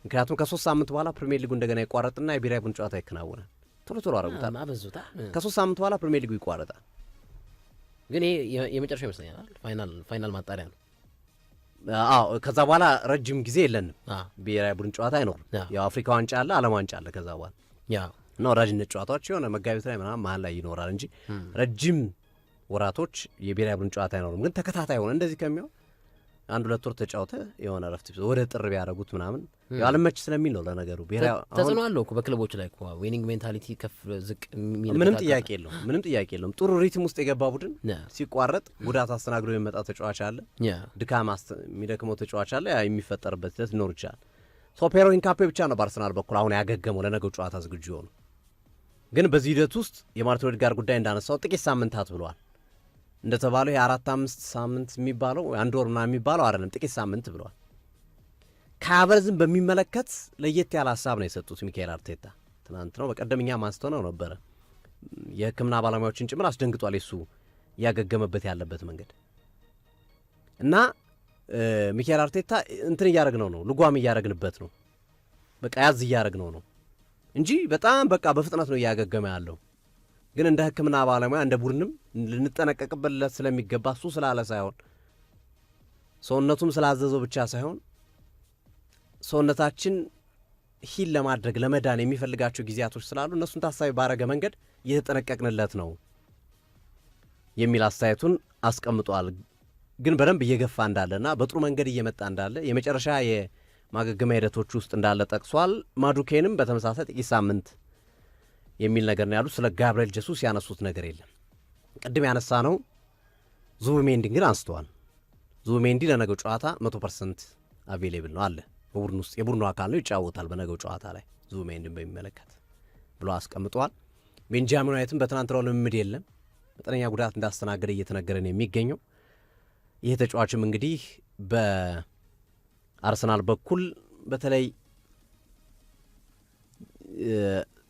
ምክንያቱም ከ3 ሳምንት በኋላ ፕሪሚየር ሊጉ እንደገና ይቋረጥና የብሔራዊ ቡድን ጨዋታ ይከናወናል። ቶሎ አረጉታል። ከ3 ሳምንት በኋላ ፕሪሚየር ሊጉ ይቋረጣል። ግን ይሄ የመጨረሻው ይመስለኛል ፋይናል ማጣሪያ ነው። ከዛ በኋላ ረጅም ጊዜ የለንም። ብሔራዊ ቡድን ጨዋታ አይኖርም። ያው አፍሪካ ዋንጫ አለ፣ ዓለም ዋንጫ አለ። ከዛ በኋላ እና ወዳጅነት ጨዋታዎች የሆነ መጋቢት ላይ ምናምን መሀል ላይ ይኖራል እንጂ ረጅም ወራቶች የብሔራዊ ቡድን ጨዋታ አይኖርም። ግን ተከታታይ ሆነ እንደዚህ ከሚሆን 1-2 ወር ተጫውተ የሆነ ረፍት ወደ ጥር ቢያደርጉት ምናምን አልመች ስለሚል ነው። ለነገሩ ተጽዕኖ አለው እኮ በክለቦች ላይ እኮ ዊኒንግ ሜንታሊቲ ከፍ ዝቅ የሚል ምንም ጥያቄ የለውም። ጥሩ ሪትም ውስጥ የገባ ቡድን ሲቋረጥ ጉዳት አስተናግዶ የሚመጣ ተጫዋች አለ፣ ድካም የሚደክመው ተጫዋች አለ። የሚፈጠርበት ሂደት ሊኖር ይችላል። ፔሮ ሂንካፔ ብቻ ነው በአርሰናል በኩል አሁን ያገገመው ለነገው ጨዋታ ዝግጁ የሆኑ። ግን በዚህ ሂደት ውስጥ የማርቲን ኦዲጋርድ ጉዳይ እንዳነሳው ጥቂት ሳምንታት ብለዋል። እንደተባለው የ4-5 ሳምንት የሚባለው 1 ወር ምናምን የሚባለው አይደለም፣ ጥቂት ሳምንት ብለዋል። ከሀቨርትዝን በሚመለከት ለየት ያለ ሀሳብ ነው የሰጡት ሚካኤል አርቴታ። ትናንት ነው በቀደም እኛም አንስተው ነው ነበረ። የሕክምና ባለሙያዎችን ጭምር አስደንግጧል የሱ እያገገመበት ያለበት መንገድ እና ሚካኤል አርቴታ እንትን እያደረግነው ነው፣ ልጓም እያደረግንበት ነው፣ በቃ ያዝ እያደረግነው ነው እንጂ በጣም በቃ በፍጥነት ነው እያገገመ ያለው። ግን እንደ ሕክምና ባለሙያ እንደ ቡድንም ልንጠነቀቅበት ስለሚገባ እሱ ስላለ ሳይሆን ሰውነቱም ስላዘዘው ብቻ ሳይሆን ሰውነታችን ሂል ለማድረግ ለመዳን የሚፈልጋቸው ጊዜያቶች ስላሉ እነሱን ታሳቢ ባረገ መንገድ እየተጠነቀቅንለት ነው የሚል አስተያየቱን አስቀምጧል። ግን በደንብ እየገፋ እንዳለና በጥሩ መንገድ እየመጣ እንዳለ የመጨረሻ የማገገሚያ ሂደቶች ውስጥ እንዳለ ጠቅሷል። ማዱኬንም በተመሳሳይ ጥቂት ሳምንት የሚል ነገር ነው ያሉት። ስለ ጋብርኤል ጀሱስ ያነሱት ነገር የለም። ቅድም ያነሳ ነው ዙቢሜንዲን ግን አንስተዋል። ዙቢሜንዲ ለነገው ጨዋታ 100% አቬሌብል ነው አለ። በቡድን ውስጥ የቡድኑ አካል ነው፣ ይጫወታል በነገው ጨዋታ ላይ ዙቢሜንዲን በሚመለከት ብሎ አስቀምጠዋል። ቤንጃሚን ዋይትም በትናንትናው ልምምድ የለም፣ መጠነኛ ጉዳት እንዳስተናገደ እየተነገረን የሚገኘው ይህ ተጫዋችም እንግዲህ በአርሰናል በኩል በተለይ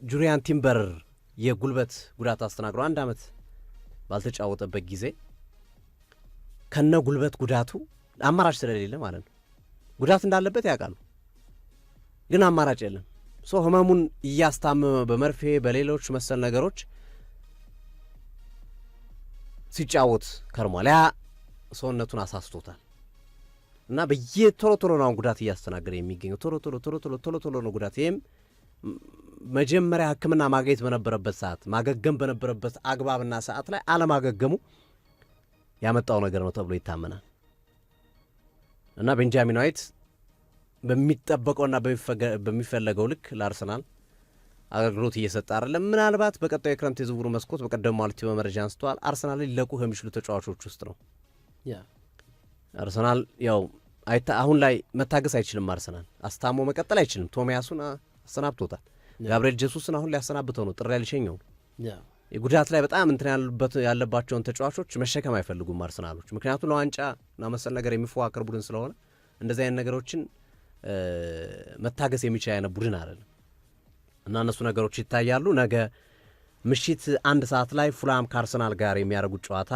ጁሪያን ቲምበር የጉልበት ጉዳት አስተናግሮ 1 ዓመት ባልተጫወተበት ጊዜ ከነ ጉልበት ጉዳቱ አማራጭ ስለሌለ ማለት ነው። ጉዳት እንዳለበት ያውቃሉ፣ ግን አማራጭ የለም። ህመሙን እያስታመመ በመርፌ በሌሎች መሰል ነገሮች ሲጫወት ከርሟል። ያ ሰውነቱን አሳስቶታል እና በየቶሎ ነው ጉዳት እያስተናገደ የሚገኘው። ቶሎ ነው ጉዳት። ይህም መጀመሪያ ሕክምና ማግኘት በነበረበት ሰዓት ማገገም በነበረበት አግባብና ሰዓት ላይ አለማገገሙ ያመጣው ነገር ነው ተብሎ ይታመናል። እና ቤንጃሚን ዋይት በሚጠበቀውና በሚፈለገው ልክ ለአርሰናል አገልግሎት እየሰጠ አይደለም። ምናልባት በቀጣዩ የክረምት የዝውውሩ መስኮት በቀደም ማለት በመረጃ አንስተዋል አርሰናል ሊለቁ ከሚችሉ ተጫዋቾች ውስጥ ነው። አርሰናል ያው አሁን ላይ መታገስ አይችልም። አርሰናል አስታሞ መቀጠል አይችልም። ቶሚያሱን አሰናብቶታል። ጋብርኤል ጀሱስን አሁን ሊያሰናብተው ነው፣ ጥሪ ያልሸኘው የጉዳት ላይ በጣም እንትን ያለባቸውን ተጫዋቾች መሸከም አይፈልጉም አርሰናሎች። ምክንያቱም ለዋንጫ እና መሰል ነገር የሚፎካከር ቡድን ስለሆነ እንደዚህ አይነት ነገሮችን መታገስ የሚችል አይነት ቡድን አይደለም እና እነሱ ነገሮች ይታያሉ። ነገ ምሽት 1 ሰዓት ላይ ፉላም ከአርሰናል ጋር የሚያደርጉት ጨዋታ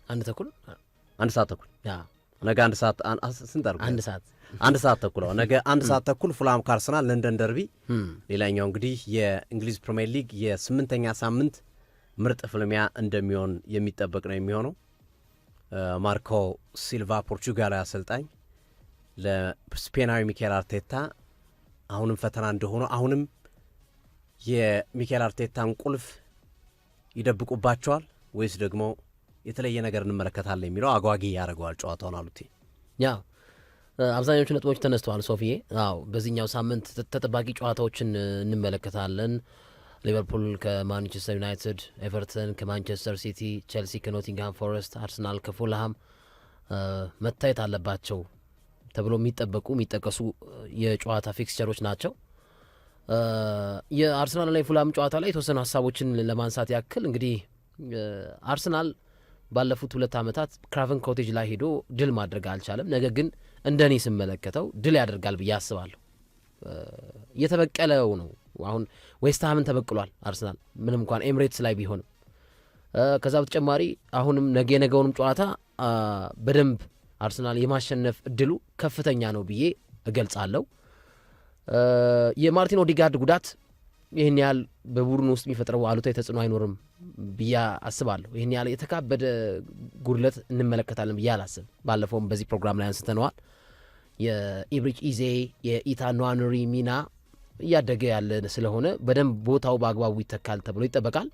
1 ሰዓት ተኩል ነገ 1 ሰዓት ስንት አድርጉ 1 ሰዓት ተኩል ነገ 1 ሰዓት ተኩል ፉላም ከአርሰናል ለንደን ደርቢ። ሌላኛው እንግዲህ የእንግሊዝ ፕሪሚየር ሊግ የ8ኛ ሳምንት ምርጥ ፍልሚያ እንደሚሆን የሚጠበቅ ነው የሚሆነው። ማርኮ ሲልቫ ፖርቹጋላዊ አሰልጣኝ ለስፔናዊ ሚኬል አርቴታ አሁንም ፈተና እንደሆነ አሁንም የሚኬል አርቴታን ቁልፍ ይደብቁባቸዋል ወይስ ደግሞ የተለየ ነገር እንመለከታለን የሚለው አጓጊ ያደርገዋል ጨዋታውን አሉት። ያው አብዛኞቹ ነጥቦች ተነስተዋል ሶፊዬ። አዎ በዚህኛው ሳምንት ተጠባቂ ጨዋታዎችን እንመለከታለን። ሊቨርፑል ከማንቸስተር ዩናይትድ፣ ኤቨርተን ከማንቸስተር ሲቲ፣ ቼልሲ ከኖቲንግሃም ፎረስት፣ አርሰናል ከፉልሃም መታየት አለባቸው ተብሎ የሚጠቀሱ የጨዋታ ፊክስቸሮች ናቸው። የአርሰናል ላይ ፉልሃም ጨዋታ ላይ የተወሰኑ ሀሳቦችን ለማንሳት ያክል እንግዲህ አርሰናል ባለፉት 2 ዓመታት ክራቨን ኮቴጅ ላይ ሄዶ ድል ማድረግ አልቻለም። ነገር ግን እንደኔ ስመለከተው ድል ያደርጋል ብዬ አስባለሁ። እየተበቀለው ነው። አሁን ዌስትሃምን ተበቅሏል አርሰናል ምንም እንኳን ኤምሬትስ ላይ ቢሆንም። ከዛ በተጨማሪ አሁንም ነገውንም ጨዋታ በደንብ አርሰናል የማሸነፍ እድሉ ከፍተኛ ነው ብዬ እገልጻለሁ። የማርቲን ኦዲጋርድ ጉዳት ይህን ያህል በቡድኑ ውስጥ የሚፈጥረው አሉታዊ ተጽዕኖ አይኖርም ብዬ አስባለሁ። ይህን ያህል የተካበደ ጉድለት እንመለከታለን ብዬ አላስብ። ባለፈውም በዚህ ፕሮግራም ላይ አንስተነዋል። የኢብሪች ኢዜ የኢታን ንዋነሪ ሚና እያደገ ያለ ስለሆነ በደንብ ቦታው በአግባቡ ይተካል ተብሎ ይጠበቃል።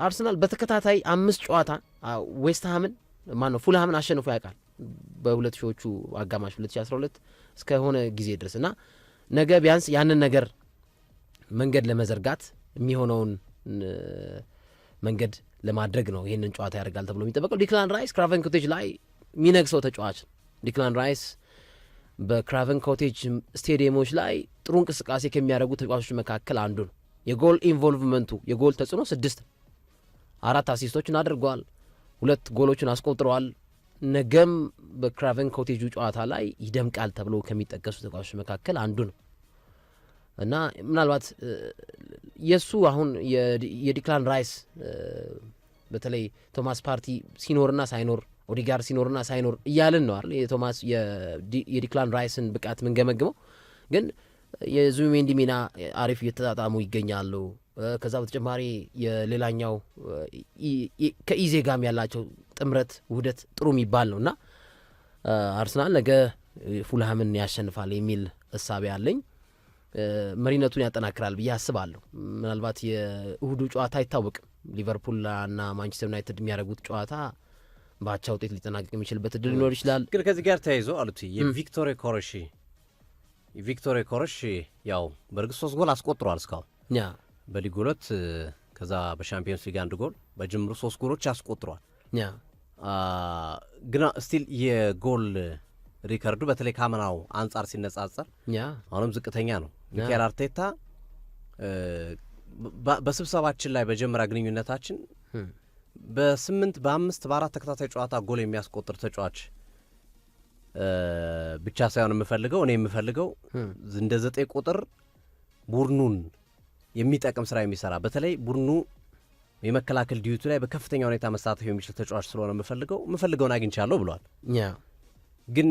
አርሰናል በተከታታይ 5 ጨዋታ ዌስትሃምን ፉልሃምን አሸንፎ ያውቃል በ2000ዎቹ አጋማሽ 2012 እስከሆነ ጊዜ ድረስ እና ነገ ቢያንስ ያንን ነገር መንገድ ለመዘርጋት የሚሆነውን መንገድ ለማድረግ ነው ይህንን ጨዋታ ያደርጋል ተብሎ የሚጠበቀው። ዲክላን ራይስ ክራቨን ኮቴጅ ላይ የሚነግሰው ተጫዋች ዲክላን ራይስ በክራቨን ኮቴጅ ስቴዲየሞች ላይ ጥሩ እንቅስቃሴ ከሚያደርጉ ተጫዋቾች መካከል አንዱ ነው። የጎል ኢንቮልቭመንቱ የጎል ተጽዕኖ 6 4 አሲስቶችን አድርገዋል፣ 2 ጎሎችን አስቆጥረዋል። ነገም በክራቨን ኮቴጁ ጨዋታ ላይ ይደምቃል ተብሎ ከሚጠቀሱ ተጫዋቾች መካከል አንዱ ነው እና ምናልባት የሱ አሁን የዲክላን ራይስ በተለይ ቶማስ ፓርቲ ሲኖርና ሳይኖር ኦዲጋርድ ሲኖርና ሳይኖር እያልን ነው አይደል የዲክላን ራይስን ብቃት ምንገመግመው። ግን የዙቢሜንዲ ሚና አሪፍ እየተጣጣሙ ይገኛሉ። ከዛ በተጨማሪ የሌላኛው ከኢዜ ጋም ያላቸው ጥምረት ውህደት ጥሩ የሚባል ነው እና አርሰናል ነገ ፉልሃምን ያሸንፋል የሚል እሳቤ አለኝ። መሪነቱን ያጠናክራል ብዬ አስባለሁ። ምናልባት የእሁዱ ጨዋታ አይታወቅም። ሊቨርፑልና ማንቸስተር ዩናይትድ የሚያደርጉት ጨዋታ በአቻ ውጤት ሊጠናቀቅ የሚችልበት እድል ሊኖር ይችላል። ግን ከዚህ ጋር ተያይዞ አሉት የቪክቶር ኮረሽ ያው በእርግጥ 3 ጎል አስቆጥሯል እስካሁን በሊግ 2 ከዛ በሻምፒዮንስ ሊግ 1 ጎል በጅምሩ 3 ጎሎች አስቆጥሯል። ግና ስቲል የጎል ሪከርዱ በተለይ ካምናው አንጻር ሲነጻጸር አሁንም ዝቅተኛ ነው። ሚኬል አርቴታ በስብሰባችን ላይ በጀመራ ግንኙነታችን በ8 በ5 በ4 ተከታታይ ጨዋታ ጎል የሚያስቆጥር ተጫዋች ብቻ ሳይሆን የምፈልገው እንደ 9 ቁጥር ቡድኑን የሚጠቅም ስራ የሚሰራ በተለይ ቡድኑ የመከላከል ዲዩቲ ላይ በከፍተኛ ሁኔታ መሳተፍ የሚችል ተጫዋች ስለሆነ የምፈልገውን አግኝቻለሁ ብሏል። ግን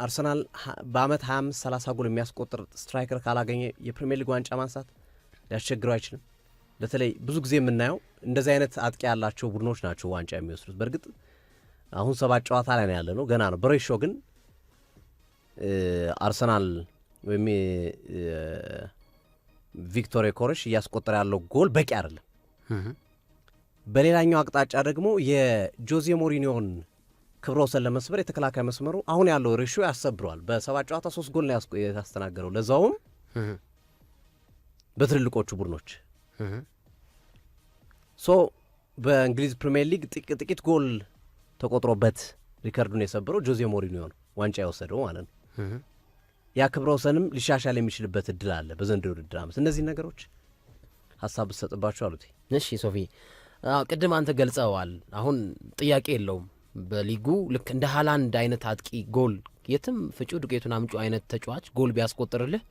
አርሰናል በአመት 25-30 ጎል የሚያስቆጥር ስትራይከር ካላገኘ የፕሪሚየር ሊግ ዋንጫ ማንሳት ሊያስቸግረው አይችልም። በተለይ ብዙ ጊዜ የምናየው እንደዚህ አይነት አጥቂ ያላቸው ቡድኖች ናቸው ዋንጫ የሚወስዱት። በእርግጥ አሁን 7 ጨዋታ ላይ ነው ያለ ነው፣ ገና ነው። በሬሾ ግን አርሰናል ወይም ቪክቶር ኮረሽ እያስቆጠረ ያለው ጎል በቂ አይደለም። በሌላኛው አቅጣጫ ደግሞ የጆዜ ሞሪኒዮን ክብረ ወሰን ለመስበር የተከላካይ መስመሩ አሁን ያለው ሬሾ ያሰብረዋል። በ7 ጨዋታ 3 ጎል ነው ያስተናገረው፣ ለዛውም በትልልቆቹ ቡድኖች። በእንግሊዝ ፕሪሚየር ሊግ ጥቂት ጎል ተቆጥሮበት ሪከርዱን የሰበረው ጆዜ ሞሪኒዮ ነው፣ ዋንጫ የወሰደው ማለት ነው። ያ ክብረ ወሰንም ሊሻሻል የሚችልበት እድል አለ በዘንድሮ ውድድር ዓመት። እነዚህ ነገሮች ሀሳብ ብትሰጥባቸው አሉት። እሺ ሶፊ፣ ቅድም አንተ ገልጸዋል። አሁን ጥያቄ የለውም በሊጉ ልክ እንደ ሃላንድ አይነት አጥቂ ጎል የትም ፍጩ ዱቄቱን አምጩ አይነት ተጫዋች ጎል ቢያስቆጥርልህ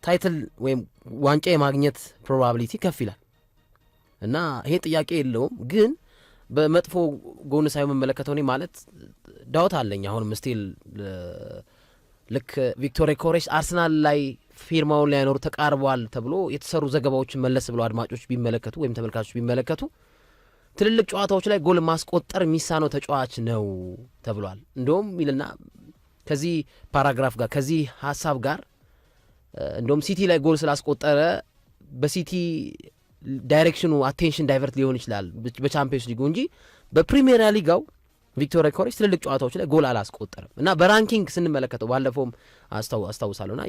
ታይትል ወይም ዋንጫ የማግኘት ፕሮባቢሊቲ ከፍ ይላል እና ይሄ ጥያቄ የለውም። ግን በመጥፎ ጎን ሳይሆን መመለከተው እኔ ማለት ዳውት አለኝ። አሁንም ስቲል ልክ ቪክቶር ኮሬሽ አርሰናል ላይ ፊርማውን ሊያኖሩ ተቃርቧል ተብሎ የተሰሩ ዘገባዎችን መለስ ብለው አድማጮች ቢመለከቱ ወይም ተመልካቾች ቢመለከቱ ትልልቅ ጨዋታዎች ላይ ጎል ማስቆጠር የሚሳነው ተጫዋች ነው ተብሏል። እንደውም ይልና ከዚህ ፓራግራፍ ጋር ከዚህ ሀሳብ ጋር እንደውም ሲቲ ላይ ጎል ስላስቆጠረ በሲቲ ዳይሬክሽኑ አቴንሽን ዳይቨርት ሊሆን ይችላል በቻምፒዮንስ ሊጉ እንጂ በፕሪሚየር ሊጋው ቪክቶር ኮሬሽ ትልልቅ ጨዋታዎች ላይ ጎል አላስቆጠርም እና በራንኪንግ ስንመለከተው ባለፈውም አስታውሳለሁና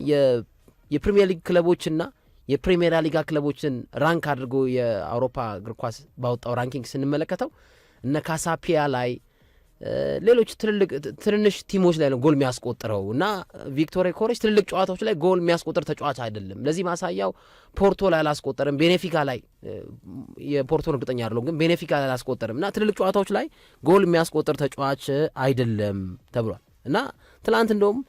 የፕሪሚየር ሊግ ክለቦችና የፕሪሚየር ሊጋ ክለቦችን ራንክ አድርጎ የአውሮፓ እግር ኳስ ባወጣው ራንኪንግ ስንመለከተው እነ ካሳፒያ ላይ ሌሎች ትንንሽ ቲሞች ላይ ነው ጎል የሚያስቆጥረው እና ቪክቶር ኮሬሽ ትልልቅ ጨዋታዎች ላይ ጎል የሚያስቆጥር ተጫዋች አይደለም። ለዚህ ማሳያው ፖርቶ ላይ አላስቆጠርም፣ ቤኔፊካ ላይ የፖርቶን እርግጠኛ አይደለሁም ግን ቤኔፊካ ላይ አላስቆጠርም እና ትልልቅ ጨዋታዎች ላይ ጎል የሚያስቆጥር ተጫዋች አይደለም ተብሏል። እና ትላንት እንደውም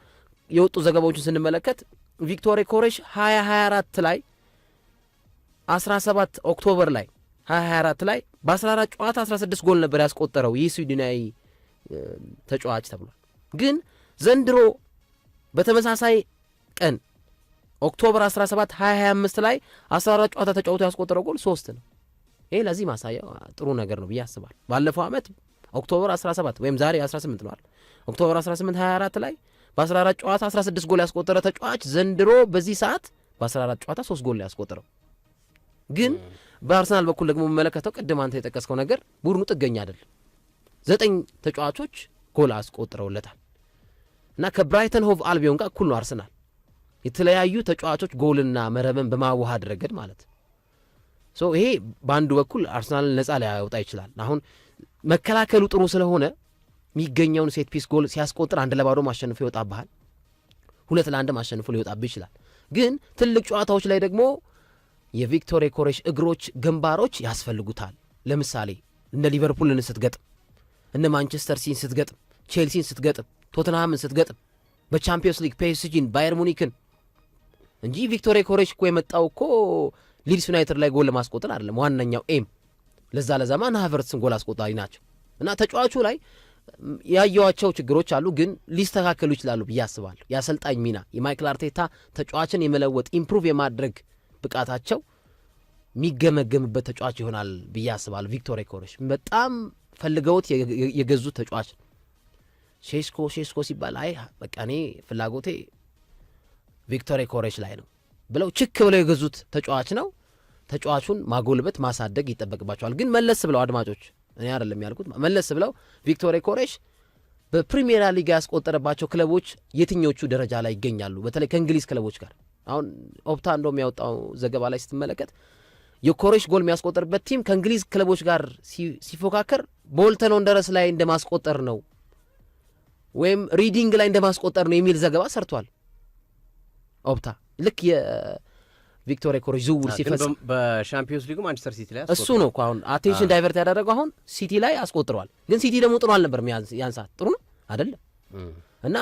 የወጡ ዘገባዎችን ስንመለከት ቪክቶር ኮሬሽ 2024 ላይ 17 ኦክቶበር ላይ 2024 ላይ በ14 ጨዋታ 16 ጎል ነበር ያስቆጠረው ይህ ስዊድናዊ ተጫዋች ተብሏል። ግን ዘንድሮ በተመሳሳይ ቀን ኦክቶበር 17 2025 ላይ 14 ጨዋታ ተጫውቶ ያስቆጠረው ጎል 3 ነው። ይሄ ለዚህ ማሳያው ጥሩ ነገር ነው ብዬ አስባለሁ። ባለፈው ዓመት ኦክቶበር 17 ወይም ዛሬ 18 ነው አይደል? ኦክቶበር 18 24 ላይ በ14 ጨዋታ 16 ጎል ያስቆጠረ ተጫዋች ዘንድሮ በዚህ ሰዓት በ14 ጨዋታ 3 ጎል ያስቆጠረው። ግን በአርሰናል በኩል ደግሞ የምመለከተው ቅድም አንተ የጠቀስከው ነገር ቡድኑ ጥገኛ አይደለም። 9 ተጫዋቾች ጎል አስቆጥረውለታል እና ከብራይተን ሆቭ አልቢዮን ጋር እኩል ነው አርሰናል። የተለያዩ ተጫዋቾች ጎልና መረብን በማዋሃድ ረገድ ማለት ይሄ በአንዱ በኩል አርሰናልን ነጻ ሊያወጣ ይችላል። አሁን መከላከሉ ጥሩ ስለሆነ የሚገኘውን ሴት ፒስ ጎል ሲያስቆጥር 1-0 ማሸንፎ ይወጣብሃል፣ 2-1 ማሸንፎ ሊወጣብህ ይችላል። ግን ትልቅ ጨዋታዎች ላይ ደግሞ የቪክቶር ኮሬሽ እግሮች ግንባሮች ያስፈልጉታል። ለምሳሌ እነ ሊቨርፑልን ስትገጥም፣ እነ ማንቸስተር ሲቲን ስትገጥም፣ ቼልሲን ስትገጥም፣ ቶተንሃምን ስትገጥም፣ በቻምፒዮንስ ሊግ ፒኤስጂን፣ ባየር ሙኒክን እንጂ ቪክቶር ኮሬሽ እኮ የመጣው እኮ ሊድስ ዩናይትድ ላይ ጎል ለማስቆጠር አይደለም። ዋነኛው ኤም ለዛማ ሃቨርትስን ጎል አስቆጣሪ ናቸው እና ተጫዋቹ ላይ ያየዋቸው ችግሮች አሉ፣ ግን ሊስተካከሉ ይችላሉ ብዬ አስባለሁ። የአሰልጣኝ ሚና የማይክል አርቴታ ተጫዋችን የመለወጥ ኢምፕሩቭ የማድረግ ብቃታቸው የሚገመገምበት ተጫዋች ይሆናል ብዬ አስባለሁ። ቪክቶር ኮሬሽ በጣም ፈልገውት የገዙት ተጫዋች ሼስኮ ሲባል አይ በቃ እኔ ፍላጎቴ ቪክቶር ኮሬሽ ላይ ነው ብለው ችክ ብለው የገዙት ተጫዋች ነው። ተጫዋቹን ማጎልበት ማሳደግ ይጠበቅባቸዋል። ግን መለስ ብለው አድማጮች፣ እኔ አይደለም ያልኩት፣ መለስ ብለው ቪክቶር ኮሬሽ በፕሪሚየር ሊግ ያስቆጠረባቸው ክለቦች የትኞቹ ደረጃ ላይ ይገኛሉ? በተለይ ከእንግሊዝ ክለቦች ጋር አሁን ኦፕታ እንደውም ያወጣው ዘገባ ላይ ስትመለከት የኮሬሽ ጎል የሚያስቆጠርበት ቲም ከእንግሊዝ ክለቦች ጋር ሲፎካከር ቦልተን ወንደረስ ላይ እንደማስቆጠር ነው ወይም ሪዲንግ ላይ እንደማስቆጠር ነው የሚል ዘገባ ሰርቷል ኦፕታ። ልክ የቪክቶር ኮሬሽ ዝውውር ሲፈጽም በሻምፒዮንስ ሊጉ ማንቸስተር ሲቲ ላይ እሱ ነው እኮ አሁን አቴንሽን ዳይቨርት ያደረገው። አሁን ሲቲ ላይ አስቆጥሯል። ግን ሲቲ ደግሞ ጥሩ አልነበርም ያን ሰዓት። ጥሩ ነው አይደለም እና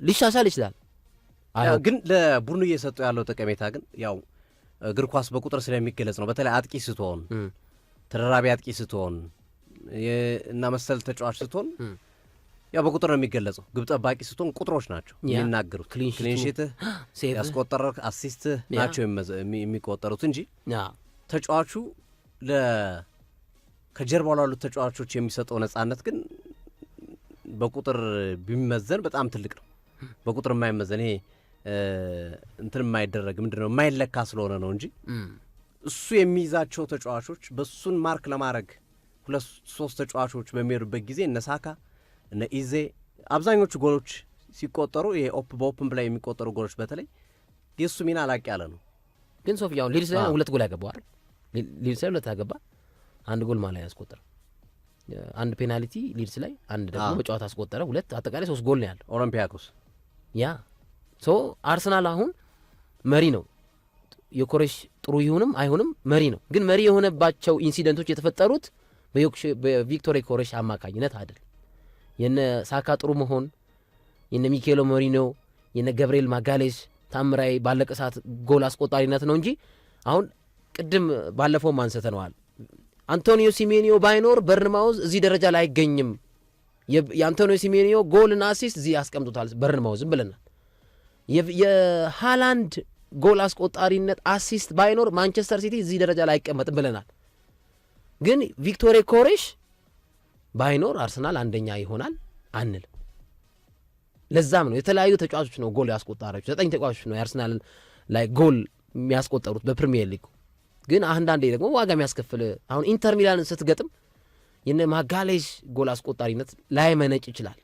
ሊሻሻል ይችላል። ግን ለቡድኑ እየሰጡ ያለው ጠቀሜታ ግን ያው እግር ኳስ በቁጥር ስለሚገለጽ ነው። በተለይ አጥቂ ስትሆን፣ ተደራቢ አጥቂ ስትሆን እና መሰል ተጫዋች ስትሆን ያው በቁጥር ነው የሚገለጸው። ግብ ጠባቂ ስትሆን ቁጥሮች ናቸው የሚናገሩት። ክሊንሺትህ፣ ያስቆጠረ አሲስትህ ናቸው የሚቆጠሩት እንጂ ተጫዋቹ ከጀርባው ላሉት ተጫዋቾች የሚሰጠው ነጻነት ግን በቁጥር ቢመዘን በጣም ትልቅ ነው። በቁጥር የማይመዘን ይሄ እንትን የማይደረግ ምንድነው የማይለካ ስለሆነ ነው እንጂ እሱ የሚይዛቸው ተጫዋቾች በሱን ማርክ ለማድረግ 2-3 ተጫዋቾች በሚሄዱበት ጊዜ እነ ሳካ እነ ኢዜ አብዛኞቹ ጎሎች ሲቆጠሩ ይሄ በኦፕን ፕሌይ የሚቆጠሩ ጎሎች በተለይ የእሱ ሚና ላቅ ያለ ነው። ግን ሶፊያ ሊድስ ላይ 2 ጎል ያገባዋል። ሊድስ ላይ 2 ያገባ 1 ጎል ማለት ያስቆጠረ 1 ፔናልቲ ሊድስ ላይ 1 ደግሞ በጨዋታ አስቆጠረ 2 አጠቃላይ 3 ጎል ነው ያለው ኦሎምፒያኮስ ያ አርሰናል አሁን መሪ ነው። የኮሬሽ ጥሩ ይሁንም አይሁንም መሪ ነው። ግን መሪ የሆነባቸው ኢንሲደንቶች የተፈጠሩት በቪክቶር ኮሬሽ አማካኝነት አይደል። የነ ሳካ ጥሩ መሆን፣ የነ ሚኬሎ ሞሪኖ፣ የነ ገብርኤል ማጋሌሽ ታምራይ ባለቀ ሰዓት ጎል አስቆጣሪነት ነው እንጂ አሁን ቅድም ባለፈውም አንስተነዋል። አንቶኒዮ ሲሜኒዮ ባይኖር በርንማውዝ እዚህ ደረጃ ላይ አይገኝም። የአንቶኒዮ ሲሜኒዮ ጎልና አሲስት እዚህ ያስቀምጡታል በርንማውዝም ብለናል። የሃላንድ ጎል አስቆጣሪነት አሲስት ባይኖር ማንቸስተር ሲቲ እዚህ ደረጃ ላይ አይቀመጥም ብለናል። ግን ቪክቶር ኮሬሽ ባይኖር አርሰናል አንደኛ ይሆናል አንል። ለዛም ነው የተለያዩ ተጫዋቾች ነው ጎል ያስቆጣራቸው። 9 ተጫዋቾች ነው የአርሰናል ላይ ጎል የሚያስቆጠሩት በፕሪሚየር ሊግ። ግን አንዳንዴ ደግሞ ዋጋ የሚያስከፍል አሁን ኢንተር ሚላንን ስትገጥም የነ ማጋሌሽ ጎል አስቆጣሪነት ላይ መነጭ ይችላል።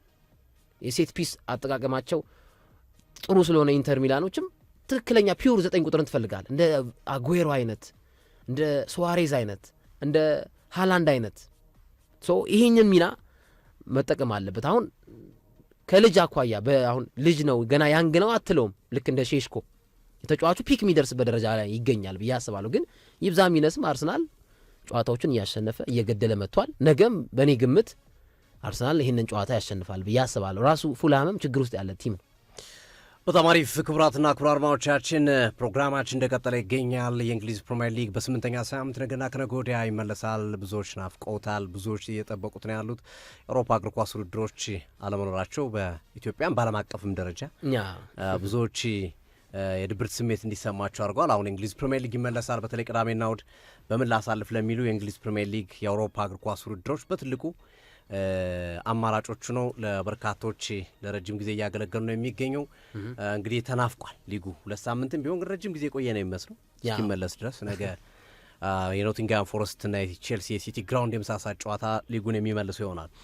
የሴት ፒስ አጠቃቀማቸው ጥሩ ስለሆነ ኢንተር ሚላኖችም ትክክለኛ ፒውር 9 ቁጥርን ትፈልጋል። እንደ አጉዌሮ አይነት፣ እንደ ሱዋሬዝ አይነት፣ እንደ ሃላንድ አይነት ይሄንን ሚና መጠቀም አለበት። አሁን ከልጅ አኳያ አሁን ልጅ ነው ገና ያንግ ነው አትለውም። ልክ እንደ ሼሽኮ የተጫዋቹ ፒክ የሚደርስበት ደረጃ ላይ ይገኛል ብዬ አስባለሁ። ግን ይብዛ ሚነስም አርሰናል ጨዋታዎችን እያሸነፈ እየገደለ መጥቷል። ነገም በእኔ ግምት አርሰናል ይህንን ጨዋታ ያሸንፋል ብዬ አስባለሁ። ራሱ ፉልሃምም ችግር ውስጥ ያለ ቲም ነው። በጣም አሪፍ ክቡራትና ክቡራን አድማጮቻችን ፕሮግራማችን እንደቀጠለ ይገኛል። የእንግሊዝ ፕሪሚየር ሊግ በ8ኛ ሳምንት ነገና ከነገ ወዲያ ይመለሳል። ብዙዎች ናፍቀውታል። ብዙዎች እየጠበቁት ነው ያሉት የአውሮፓ እግር ኳስ ውድድሮች አለመኖራቸው በኢትዮጵያም በዓለም አቀፍም ደረጃ ብዙዎች የድብርት ስሜት እንዲሰማቸው አድርገዋል። አሁን የእንግሊዝ ፕሪሚየር ሊግ ይመለሳል። በተለይ ቅዳሜና እሁድ በምን ላሳልፍ ለሚሉ የእንግሊዝ ፕሪሚየር ሊግ የአውሮፓ እግር ኳስ ውድድሮች በትልቁ አማራጮቹ ነው። ለበርካቶች ለረጅም ጊዜ እያገለገሉ ነው የሚገኘው። እንግዲህ ተናፍቋል ሊጉ 2 ሳምንትም ቢሆን ግን ረጅም ጊዜ ቆየ ነው የሚመስለው እስኪመለስ ድረስ። ነገ የኖቲንግሃም ፎረስት እና የቼልሲ የሲቲ ግራውንድ የምሳሳት ጨዋታ ሊጉን የሚመልሱ ይሆናል።